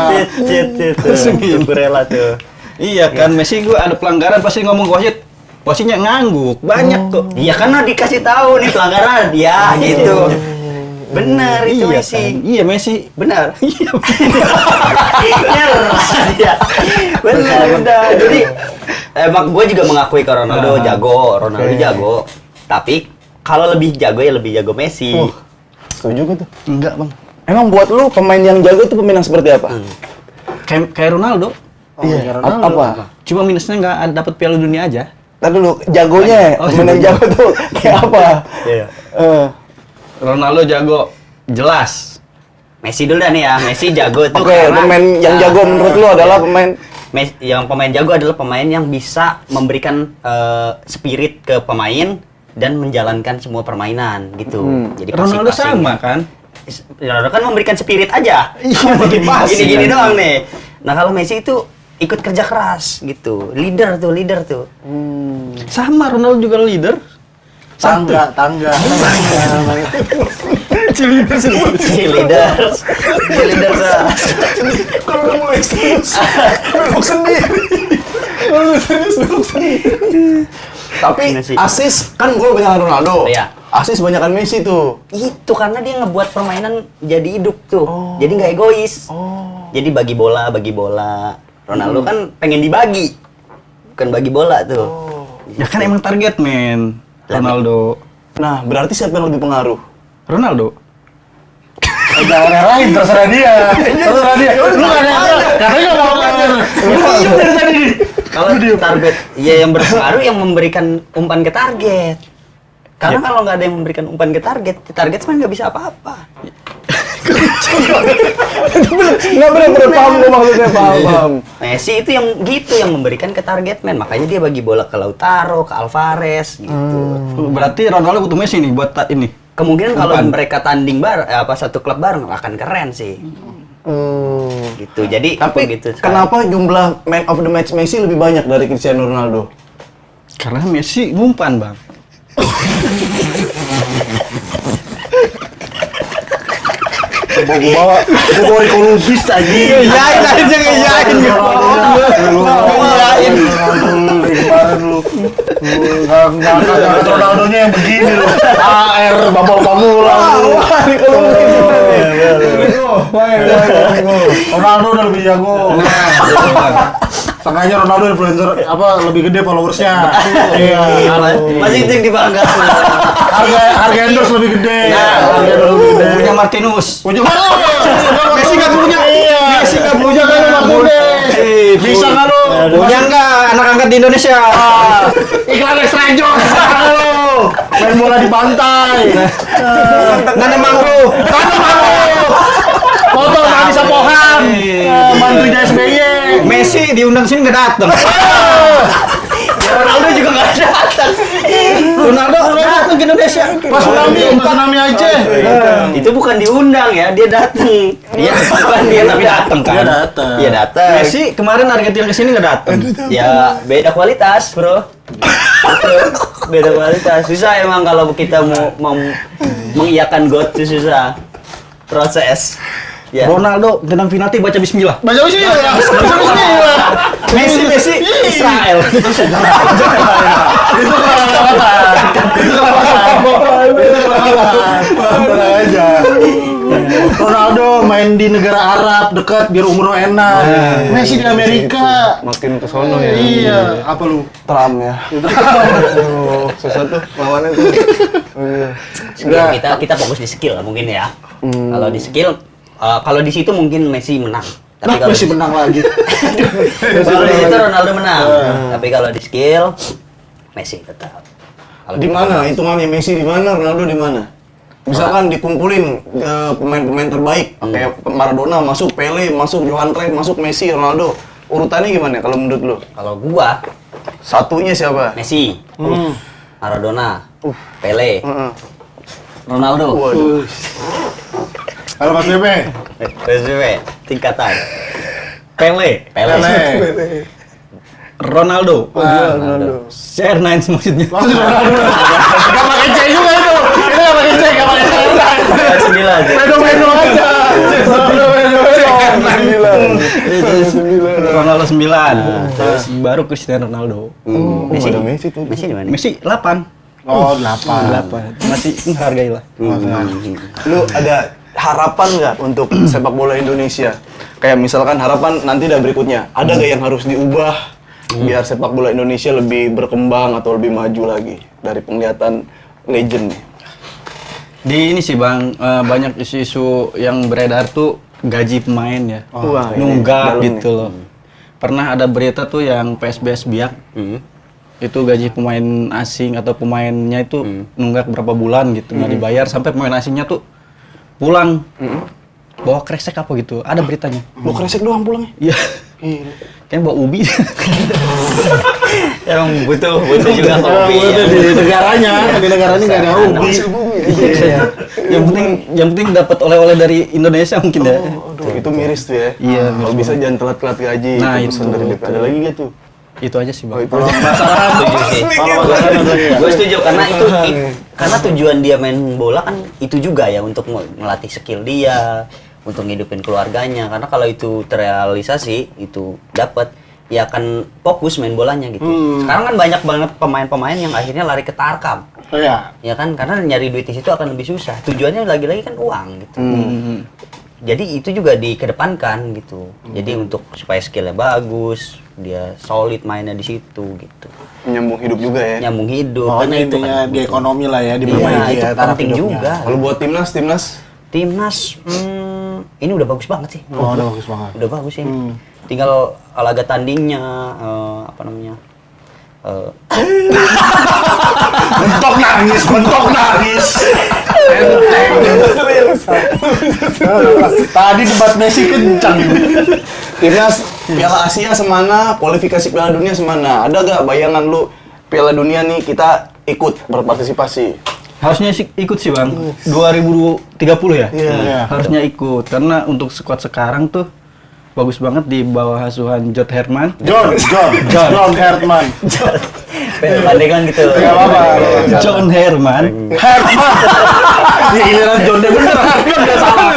S1: Kukurela tuh.
S4: Iya kan, Messi gua ada pelanggaran pasti ngomong ke wasit. Wasitnya ngangguk, banyak kok.
S1: Iya kan dikasih tahu nih pelanggaran dia gitu. Benar itu
S4: Iya
S1: Messi.
S4: kan? Iya Messi.
S1: Benar.
S4: Iya.
S1: Nyerah dia. Benar udah. Jadi emang gue juga mengakui ke Ronaldo Ronaldo jago. Tapi kalau lebih jago ya lebih jago Messi.
S2: Setuju gak tuh?
S4: Enggak, Bang.
S2: Emang buat lu pemain yang jago tuh pemain yang seperti apa?
S4: Kayak Ronaldo.
S2: Iya. Apa?
S4: Cuma minusnya nggak dapat Piala Dunia aja.
S2: Tadi dulu jagonya, pemain yang jago tuh kayak apa?
S1: Iya.
S4: Ronaldo jago, jelas.
S1: Messi dulu dah nih ya. Messi jago tuh
S2: Oke,
S1: karena
S2: pemain yang jago menurut lu adalah pemain
S1: pemain jago adalah pemain yang bisa memberikan spirit ke pemain dan menjalankan semua permainan gitu. Jadi
S4: Ronaldo sama kan?
S1: Ronaldo kan memberikan spirit aja.
S4: Iya, motivasi
S1: Gini-gini
S4: kan.
S1: doang nih. Nah kalau Messi itu ikut kerja keras gitu. Leader tuh.
S4: Sama Ronaldo juga leader.
S3: Tangga.
S1: Leader.
S2: Kalau udah mulai serius, belok sendiri. Kalau udah serius, belok sendiri. Tapi
S1: Messi.
S2: asis kan gue banyakan Ronaldo.
S1: Iya.
S2: Asis banyakan Messi tuh.
S1: Itu karena dia ngebuat permainan jadi hidup tuh. Jadi nggak egois. Jadi bagi bola. Ronaldo kan pengen dibagi. Bukan bagi bola tuh.
S4: Ya kan emang target men. Ronaldo.
S2: Nah, berarti siapa yang lebih pengaruh?
S4: Ronaldo.
S3: Jangan yang lain, terserah dia. Lu nggak ada. Katanya nggak mau kan. Lu dari tadi.
S1: Kalau target, ya yang berpengaruh yang memberikan umpan ke target. Karena kalau nggak ada yang memberikan umpan ke target sebenarnya nggak bisa apa-apa.
S2: Nggak bener-bener paham gue maksudnya, paham.
S1: Messi itu yang gitu, yang memberikan ke target man. Makanya dia bagi bola ke Lautaro, ke Alvarez gitu.
S4: Berarti Ronaldo butuh Messi nih buat ini.
S1: Kemungkinan kalau
S4: Umpan.
S1: mereka tanding satu klub bareng akan keren sih. Gitu. Jadi
S2: Tapi
S1: gitu.
S2: kenapa jumlah man of the match Messi lebih banyak dari Cristiano Ronaldo?
S4: Karena Messi ngumpan, Bang.
S3: Gue bawa Rico Lubis aja.
S4: Iyain aja, ngiyain.
S3: Iyain. Kemarin lu. Nggak Ronaldonya yang begini lu. AR babol pamulang lu. Ronaldo udah lebih jago. Sangkanya Ronaldo influencer lebih gede followersnya. Iya.
S1: Masih itu yang dibanggakan.
S3: Harga endorse lebih gede. Harga endorse lebih gede.
S4: Punya Martinus.
S3: Punya
S4: Messi nggak punya.
S3: Iya.
S4: Messi nggak punya
S3: kan lu Martinez. Bisa nggak lu?
S4: Punya nggak anak angkat di Indonesia?
S3: Iklan extra joss. Lu main bola di pantai.
S4: Nanam mangrove.
S3: Foto sama Anissa Pohan. Menterinya SBY.
S4: Messi diundang sini nggak datang.
S1: Ronaldo juga nggak datang.
S4: Ronaldo datang ke Indonesia.
S3: Pas tsunami Aceh.
S1: Itu bukan diundang ya, dia datang. Iya, bukan dia tapi datang kan.
S3: Dia datang.
S1: Iya datang.
S4: Messi kemarin Argentina ke sini nggak datang.
S1: Ya beda kualitas bro. Beda kualitas. Susah emang kalau kita mau mengiyakan God itu susah. Proses. Ya.
S4: Ronaldo tendang penalti baca bismillah.
S3: Baca bismillah. Baca bismillah.
S4: Messi Israel.
S3: Itu kelewatan. Tenang aja. Ronaldo main di negara Arab dekat biar umroh enak. Messi di Amerika.
S2: Makin ke sono ya.
S3: Iya, apa lu?
S2: Trump ya. Aduh, susah tuh lawannya tuh. Iya.
S1: Kita fokus di skill mungkin ya. Kalau di skill, kalau di situ mungkin Messi menang. Tapi
S3: Nah,
S1: kalau
S3: Messi menang lagi.
S1: kalau di situ Ronaldo menang. Tapi kalau di skill, Messi tetap. Kalau
S2: Di mana hitungannya Messi di mana, Ronaldo di mana? Misalkan dikumpulin pemain-pemain terbaik, kayak Maradona masuk, Pele masuk, Johan Cruyff masuk, Messi, Ronaldo. Urutannya gimana kalau menurut lu?
S1: kalau gua
S2: Satunya siapa?
S1: Messi, Maradona, Pele,
S2: Heeh.
S1: Ronaldo.
S2: Waduh.
S3: Kalau Mas Bebe,
S1: PSBB tingkatan.
S4: Pele,
S1: Pele.
S4: Ronaldo,
S2: Ronaldo.
S4: CR9 maksudnya.
S3: langsung Ronaldo. Gak pakai C juga itu. Itu gak pakai C, gak pakai C.
S1: Sembilan.
S3: Meno aja.
S4: Ronaldo 9. Terus baru Cristiano Ronaldo.
S1: Messi.
S2: ada Messi tuh.
S1: Messi di mana?
S4: Messi 8.
S3: Oh, 8.
S4: 8. Masih menghargai lah.
S2: Lu ada harapan nggak untuk sepak bola Indonesia? Kayak misalkan harapan nanti dah berikutnya, ada nggak yang harus diubah biar sepak bola Indonesia lebih berkembang atau lebih maju lagi dari penglihatan legend nih?
S4: Di ini sih Bang, banyak isu-isu yang beredar tuh gaji pemain ya.
S2: Wah, ini
S4: Nunggak
S2: dalam
S4: gitu
S2: nih.
S4: loh. Pernah ada berita tuh yang PSBS Biak, itu gaji pemain asing atau pemainnya itu nunggak berapa bulan gitu, nggak dibayar sampai pemain asingnya tuh pulang bawa kresek apa gitu, ada beritanya.
S2: Mau kresek doang pulangnya?
S4: Iya, kayaknya bawa ubi.
S1: Emang butuh juga kopi.
S3: Itu di negaranya nggak ada ubi.
S4: Iya. yang penting dapat oleh-oleh dari Indonesia mungkin ya.
S2: Aduh, itu miris tuh ya.
S4: Iya,
S2: Kalau bisa jangan telat-telat gaji.
S4: Nah,
S2: itu pesan
S4: itu.
S2: dari DP. Ada lagi gak tuh?
S4: Itu aja sih Bang.
S2: itu
S3: Kalau
S2: aja.
S3: masalah
S1: Setuju sih.
S3: Kalau masalah ada lagi ya?
S1: Gue setuju karena karena tujuan dia main bola kan itu juga ya untuk melatih skill dia, untuk ngidupin keluarganya. Karena kalau itu terrealisasi, itu dapat ya akan fokus main bolanya gitu. Sekarang kan banyak banget pemain-pemain yang akhirnya lari ke Tarkam.
S3: Oh ya.
S1: Ya kan karena nyari duit di situ akan lebih susah. Tujuannya lagi-lagi kan uang gitu. Jadi itu juga dikedepankan gitu. Jadi untuk supaya skillnya bagus, dia solid mainnya di situ gitu.
S2: Menyambung hidup juga ya.
S1: Nyambung hidup.
S3: Oh,
S1: karena itu
S3: intinya
S1: kan
S3: di ekonomi lah ya,
S1: Iya,
S3: diperbaiki
S1: itu
S3: ya taraf
S1: penting
S3: hidupnya.
S1: juga.
S2: Kalau buat timnas,
S1: Timnas, ini udah bagus banget sih.
S3: Oh, udah bagus banget.
S1: Udah bagus sih. Tinggal laga tandingnya, apa namanya?
S3: Mentok nangis. Tadi debat Messi kencang.
S2: timnas Piala Asia semana, kualifikasi Piala Dunia semana. Ada gak bayangan lu Piala Dunia nih kita ikut berpartisipasi?
S4: Harusnya ikut sih Bang. 2030 ya?
S3: Iya.
S4: Harusnya ikut karena untuk skuad sekarang tuh bagus banget di bawah asuhan John Herman.
S3: John Herman.
S1: Pandangan gitu.
S3: Gak apa-apa.
S4: John Herman.
S3: Di giliran John dia bener, nggak salah.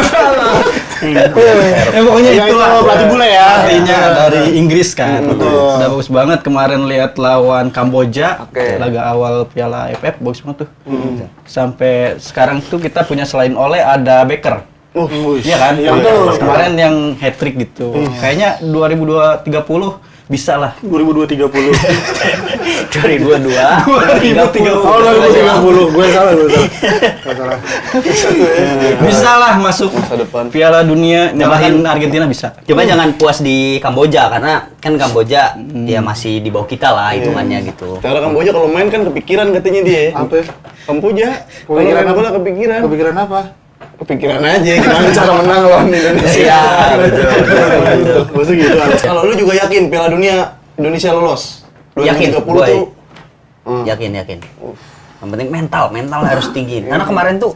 S4: Pokoknya
S3: Ya,
S4: itulah
S3: itu pelatih bule ya.
S4: Artinya dari Inggris kan.
S3: Betul.
S4: Udah bagus banget kemarin lihat lawan Kamboja.
S2: Oke.
S4: Laga awal Piala AFF bagus banget tuh. Sampai sekarang tuh kita punya selain Ole ada Becker. Iya kan?
S3: Iya, betul.
S4: Kemarin yang hat trick gitu. Kayaknya 2030 bisa lah.
S3: 2030.
S1: 2022.
S3: 2030. Oh, 2030. Gue salah.
S4: Bisa lah masuk
S2: Masa depan.
S4: Piala Dunia nyalahin Argentina bisa.
S1: Cuma jangan puas di Kamboja karena kan Kamboja ya masih di bawah kita lah hitungannya gitu.
S2: Cara Kamboja kalau main kan kepikiran katanya dia.
S3: Apa?
S2: Kamboja. Kalau
S3: Kepikiran
S2: main
S3: apa?
S2: bola kepikiran.
S3: Kepikiran apa?
S2: Kepikiran aja gimana cara menang lawan Indonesia.
S1: Iya, betul.
S3: Maksudnya gitu.
S2: Kalau lu juga yakin Piala Dunia Indonesia lolos?
S1: Yakin,
S2: 2030
S1: gue.
S2: tuh.
S1: Yakin. Yang penting mental harus tinggi. Karena kemarin tuh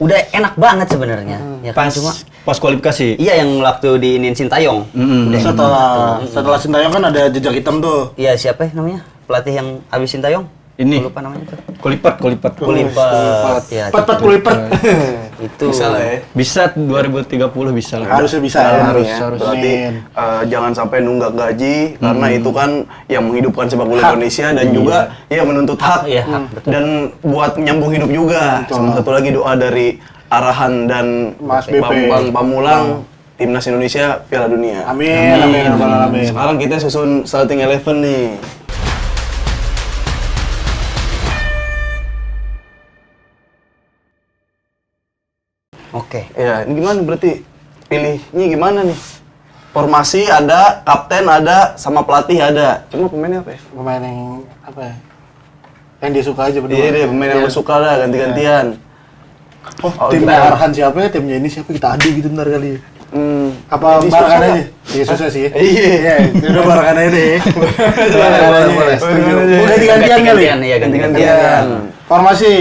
S1: udah enak banget sebenarnya. Ya kan cuma
S4: Pas kualifikasi.
S1: iya yang waktu di Inin Sintayong. Udah enak banget tuh.
S3: Setelah Sintayong kan ada jejak hitam tuh.
S1: Iya siapa ya namanya? Pelatih yang abis Sintayong?
S4: Ini.
S1: Gua lupa namanya tuh.
S4: Kulipat.
S1: Kulipat. Ya,
S3: Pat kulipet.
S1: Itu
S2: Bisa lah ya.
S4: Bisa 2030 bisa lah.
S3: Harusnya bisa ya.
S2: Harus.
S3: Harus.
S2: Berarti
S3: Amin.
S2: jangan sampai nunggak gaji karena itu kan yang menghidupkan sepak bola Indonesia dan juga ya menuntut hak.
S1: Iya, hak, betul.
S2: Dan buat nyambung hidup juga. Sama satu lagi doa dari Arahan dan
S3: Mas BP.
S2: Bang Pamulang Timnas Indonesia Piala Dunia.
S3: Amin. Amin.
S2: Sekarang kita susun starting 11 nih.
S1: Oke.
S2: Ya, ini gimana berarti? Pilihnya gimana nih? Formasi ada, kapten ada, sama pelatih ada. Cuma pemainnya apa ya?
S3: Pemain yang apa ya? Yang dia suka aja berdua.
S2: Iya deh, pemain yang suka lah, ganti-gantian.
S3: Oh,
S2: Oh,
S3: timnya
S2: gimana?
S3: Arhan siapa ya? Timnya ini siapa? Kita adu gitu ntar kali. Apa
S2: Ini
S3: barengan
S2: susah
S3: aja? Iya susah sih.
S2: Iya.
S3: Udah barengan aja deh. Barengan aja.
S2: boleh.
S3: Setuju.
S2: Barengan aja.
S3: Udah ganti-gantian kali.
S1: Iya, ganti-gantian.
S2: Gantian.
S3: Formasi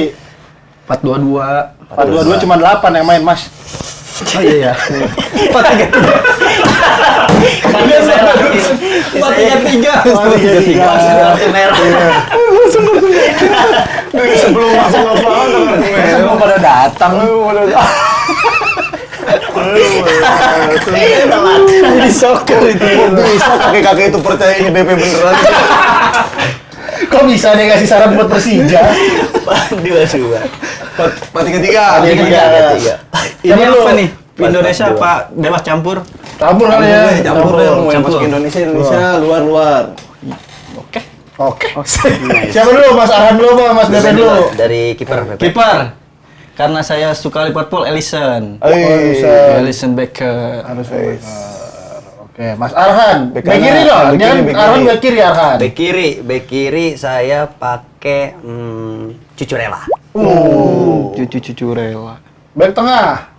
S4: 4-2-2.
S3: 4-2-2 cuma 8 yang main, Mas.
S4: Oh iya ya. 4-3-3.
S1: Kartu merah.
S2: Sebelum masuk lapangan
S3: Masa belum pada datang.
S2: Di soccer itu. Kok bisa kakek-kakek itu percaya ini BP beneran?
S3: Kok bisa dia ngasih saran buat Persija?
S1: 2-2.
S2: 4-3-3.
S4: Ini
S3: Siapa lu?
S4: apa nih? Indonesia apa bebas campur?
S3: Campur kali ya.
S2: Campur deh, mau yang
S4: Campur.
S2: masuk Indonesia, luar.
S3: Oke. Siapa dulu? Mas Arhan dulu apa Mas Beben dulu?
S1: Dari kiper.
S4: Kiper. Karena saya suka Liverpool, Alisson. Alisson Becker.
S3: Harus Oke, Mas Arhan.
S2: Bek
S3: Bek kiri
S2: kanan.
S3: dong.
S2: Bek kiri,
S3: Jangan
S2: bek
S3: Arhan
S2: kiri.
S3: bek kiri Arhan.
S1: Bek kiri saya pakai Cucurella.
S4: Cucu rela.
S3: Bek tengah.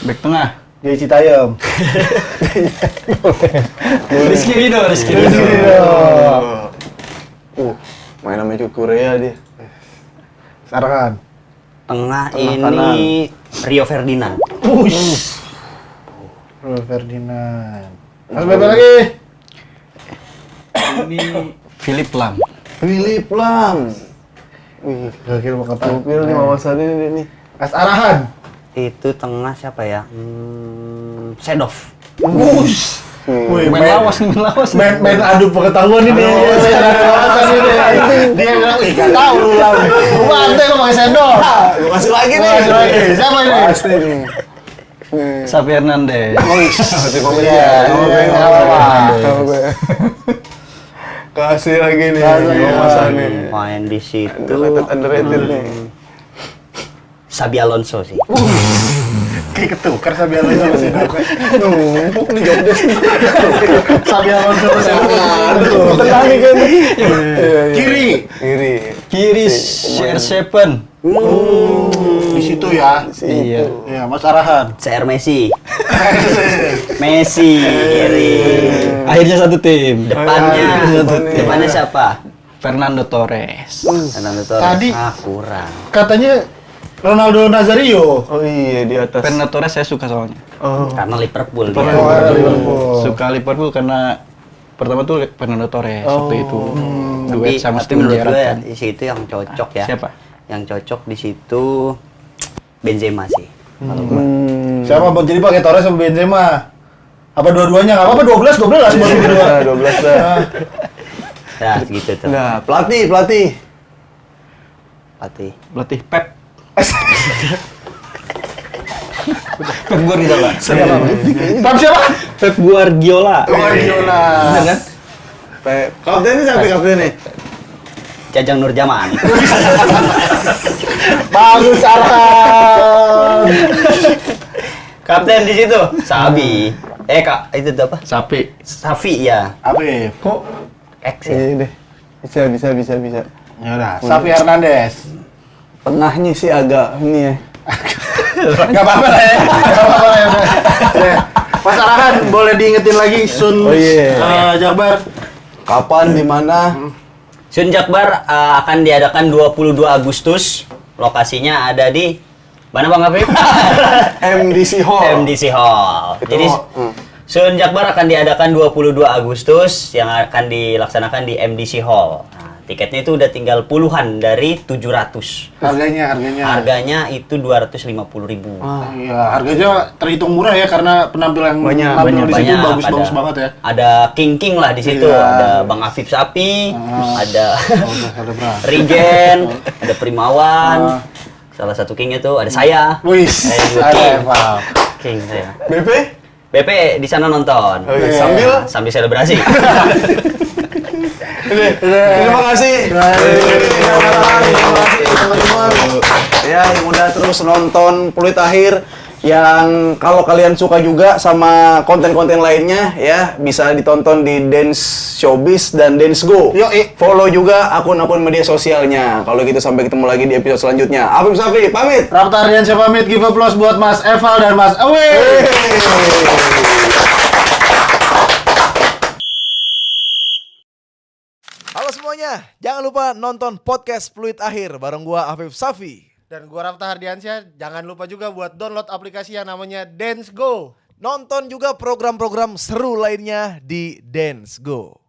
S4: Back tengah.
S3: Jadi Citayam.
S4: Rizky Ridho.
S2: Main namanya juga Korea dia.
S3: Arhan.
S1: Tengah
S2: Tengah
S1: ini
S2: kanan.
S1: Rio Ferdinand.
S3: Ferdinand. Mas Beben lagi.
S4: Ini Philip Lam.
S2: Philip Lam. Wih,
S3: Gokil mau kata.
S2: gokil nih wawasannya nih.
S3: Mas Arhan.
S1: Itu tengah siapa ya? Sedov.
S3: Wih,
S4: Main lawas nih.
S3: main adu pengetahuan ini. Dia bilang, "Ih, enggak tahu lu lah." Gua ante lo pakai sendok.
S2: Gua kasih lagi nih.
S3: Kasih lagi. Siapa ini?
S2: Pasti nih.
S4: Xavi Hernandez.
S2: Masih komen
S3: Iya,
S2: ya.
S3: nggak apa-apa.
S2: Kasih lagi nih
S3: Kasih,
S2: wawasannya.
S1: Main di situ.
S2: Underrated nih.
S1: Sabi Alonso sih.
S3: Kayak ketukar Sabi Alonso masih dapat.
S2: Numpuk nih job desk nih.
S3: Sabi Alonso masih
S2: Aduh, tenang nih kan.
S3: Kiri.
S2: Kiri.
S4: Kiri CR7.
S3: Di situ ya.
S4: Iya.
S3: Iya, Mas Arhan.
S1: CR Messi. Messi kiri.
S4: Akhirnya satu tim.
S1: Depannya siapa?
S4: Fernando Torres.
S1: Fernando Torres.
S3: Tadi-
S1: kurang.
S3: Katanya Ronaldo Nazario.
S2: Oh iya di atas.
S4: Fernando Torres saya suka soalnya.
S2: Oh.
S1: Karena Liverpool dia.
S3: Liverpool.
S4: Suka Liverpool karena pertama tuh Fernando Torres waktu itu duet
S1: Tapi,
S4: sama
S1: tapi
S4: Steven
S1: menurut gue ya,
S4: Gerrard.
S1: di situ yang cocok ya.
S4: Siapa?
S1: Yang cocok di situ Benzema sih.
S3: Siapa Bang? Jadi pakai Torres sama Benzema. Apa dua-duanya? Enggak apa-apa 12 buat berdua.
S2: 12 dah.
S1: Ya, gitu tuh.
S2: Nah, pelatih.
S1: Pelatih.
S4: Pep. Pep Guardiola.
S3: Pap siapa?
S4: Pep Guardiola.
S3: Guardiola.
S4: Bener kan?
S2: Kaptennya siapa kaptennya?
S1: Jajang Nurjaman.
S3: Bagus Arhan.
S1: Kapten di situ Sabi. Kak, itu tuh apa?
S4: Sapi.
S1: Safi ya.
S3: Afif.
S2: Kok?
S1: X ya.
S2: Iya deh. Bisa.
S3: Ya udah, Xavi Hernandez.
S2: Tengahnya sih agak ini ya.
S3: Enggak apa-apa lah ya. Enggak apa-apa lah ya. Udah. Mas Arhan, boleh diingetin lagi Sun
S2: Oh, iya.
S3: Jakbar.
S2: Kapan, di mana?
S1: Sun Jakbar akan diadakan 22 Agustus. Lokasinya ada di mana Bang Afif?
S2: MDC Hall.
S1: MDC Hall.
S2: Itu,
S1: Jadi Sun Jakbar akan diadakan 22 Agustus yang akan dilaksanakan di MDC Hall. Nah, Tiketnya itu udah tinggal puluhan dari 700. Harganya itu 250.000.
S3: Iya, harganya terhitung murah ya karena penampilan tampil di situ bagus-bagus banget ya.
S1: Ada King lah di situ, ada Bang Afif Sapi, ada Rigen, ada Primawan. Salah satu Kingnya tuh ada saya.
S3: Wih,
S1: Saya juga King saya. BP di sana nonton. Sambil selebrasi.
S2: Terima kasih. Terima kasih teman-teman. Ya, yang udah terus nonton Pluit Akhir. Yang kalau kalian suka juga sama konten-konten lainnya ya, bisa ditonton di Dance Showbiz dan Dance Go. Follow juga akun-akun media sosialnya. Kalau gitu sampai ketemu lagi di episode selanjutnya. Afif Safi pamit.
S3: Raftahar Ardiansyah pamit. Give applause buat Mas Eval dan Mas Awe.
S5: Halo semuanya, jangan lupa nonton podcast Pluit Akhir bareng gua Afif Safi.
S3: Dan gua Raftahar Ardiansyah, jangan lupa juga buat download aplikasi yang namanya Dance Go.
S5: Nonton juga program-program seru lainnya di Dance Go.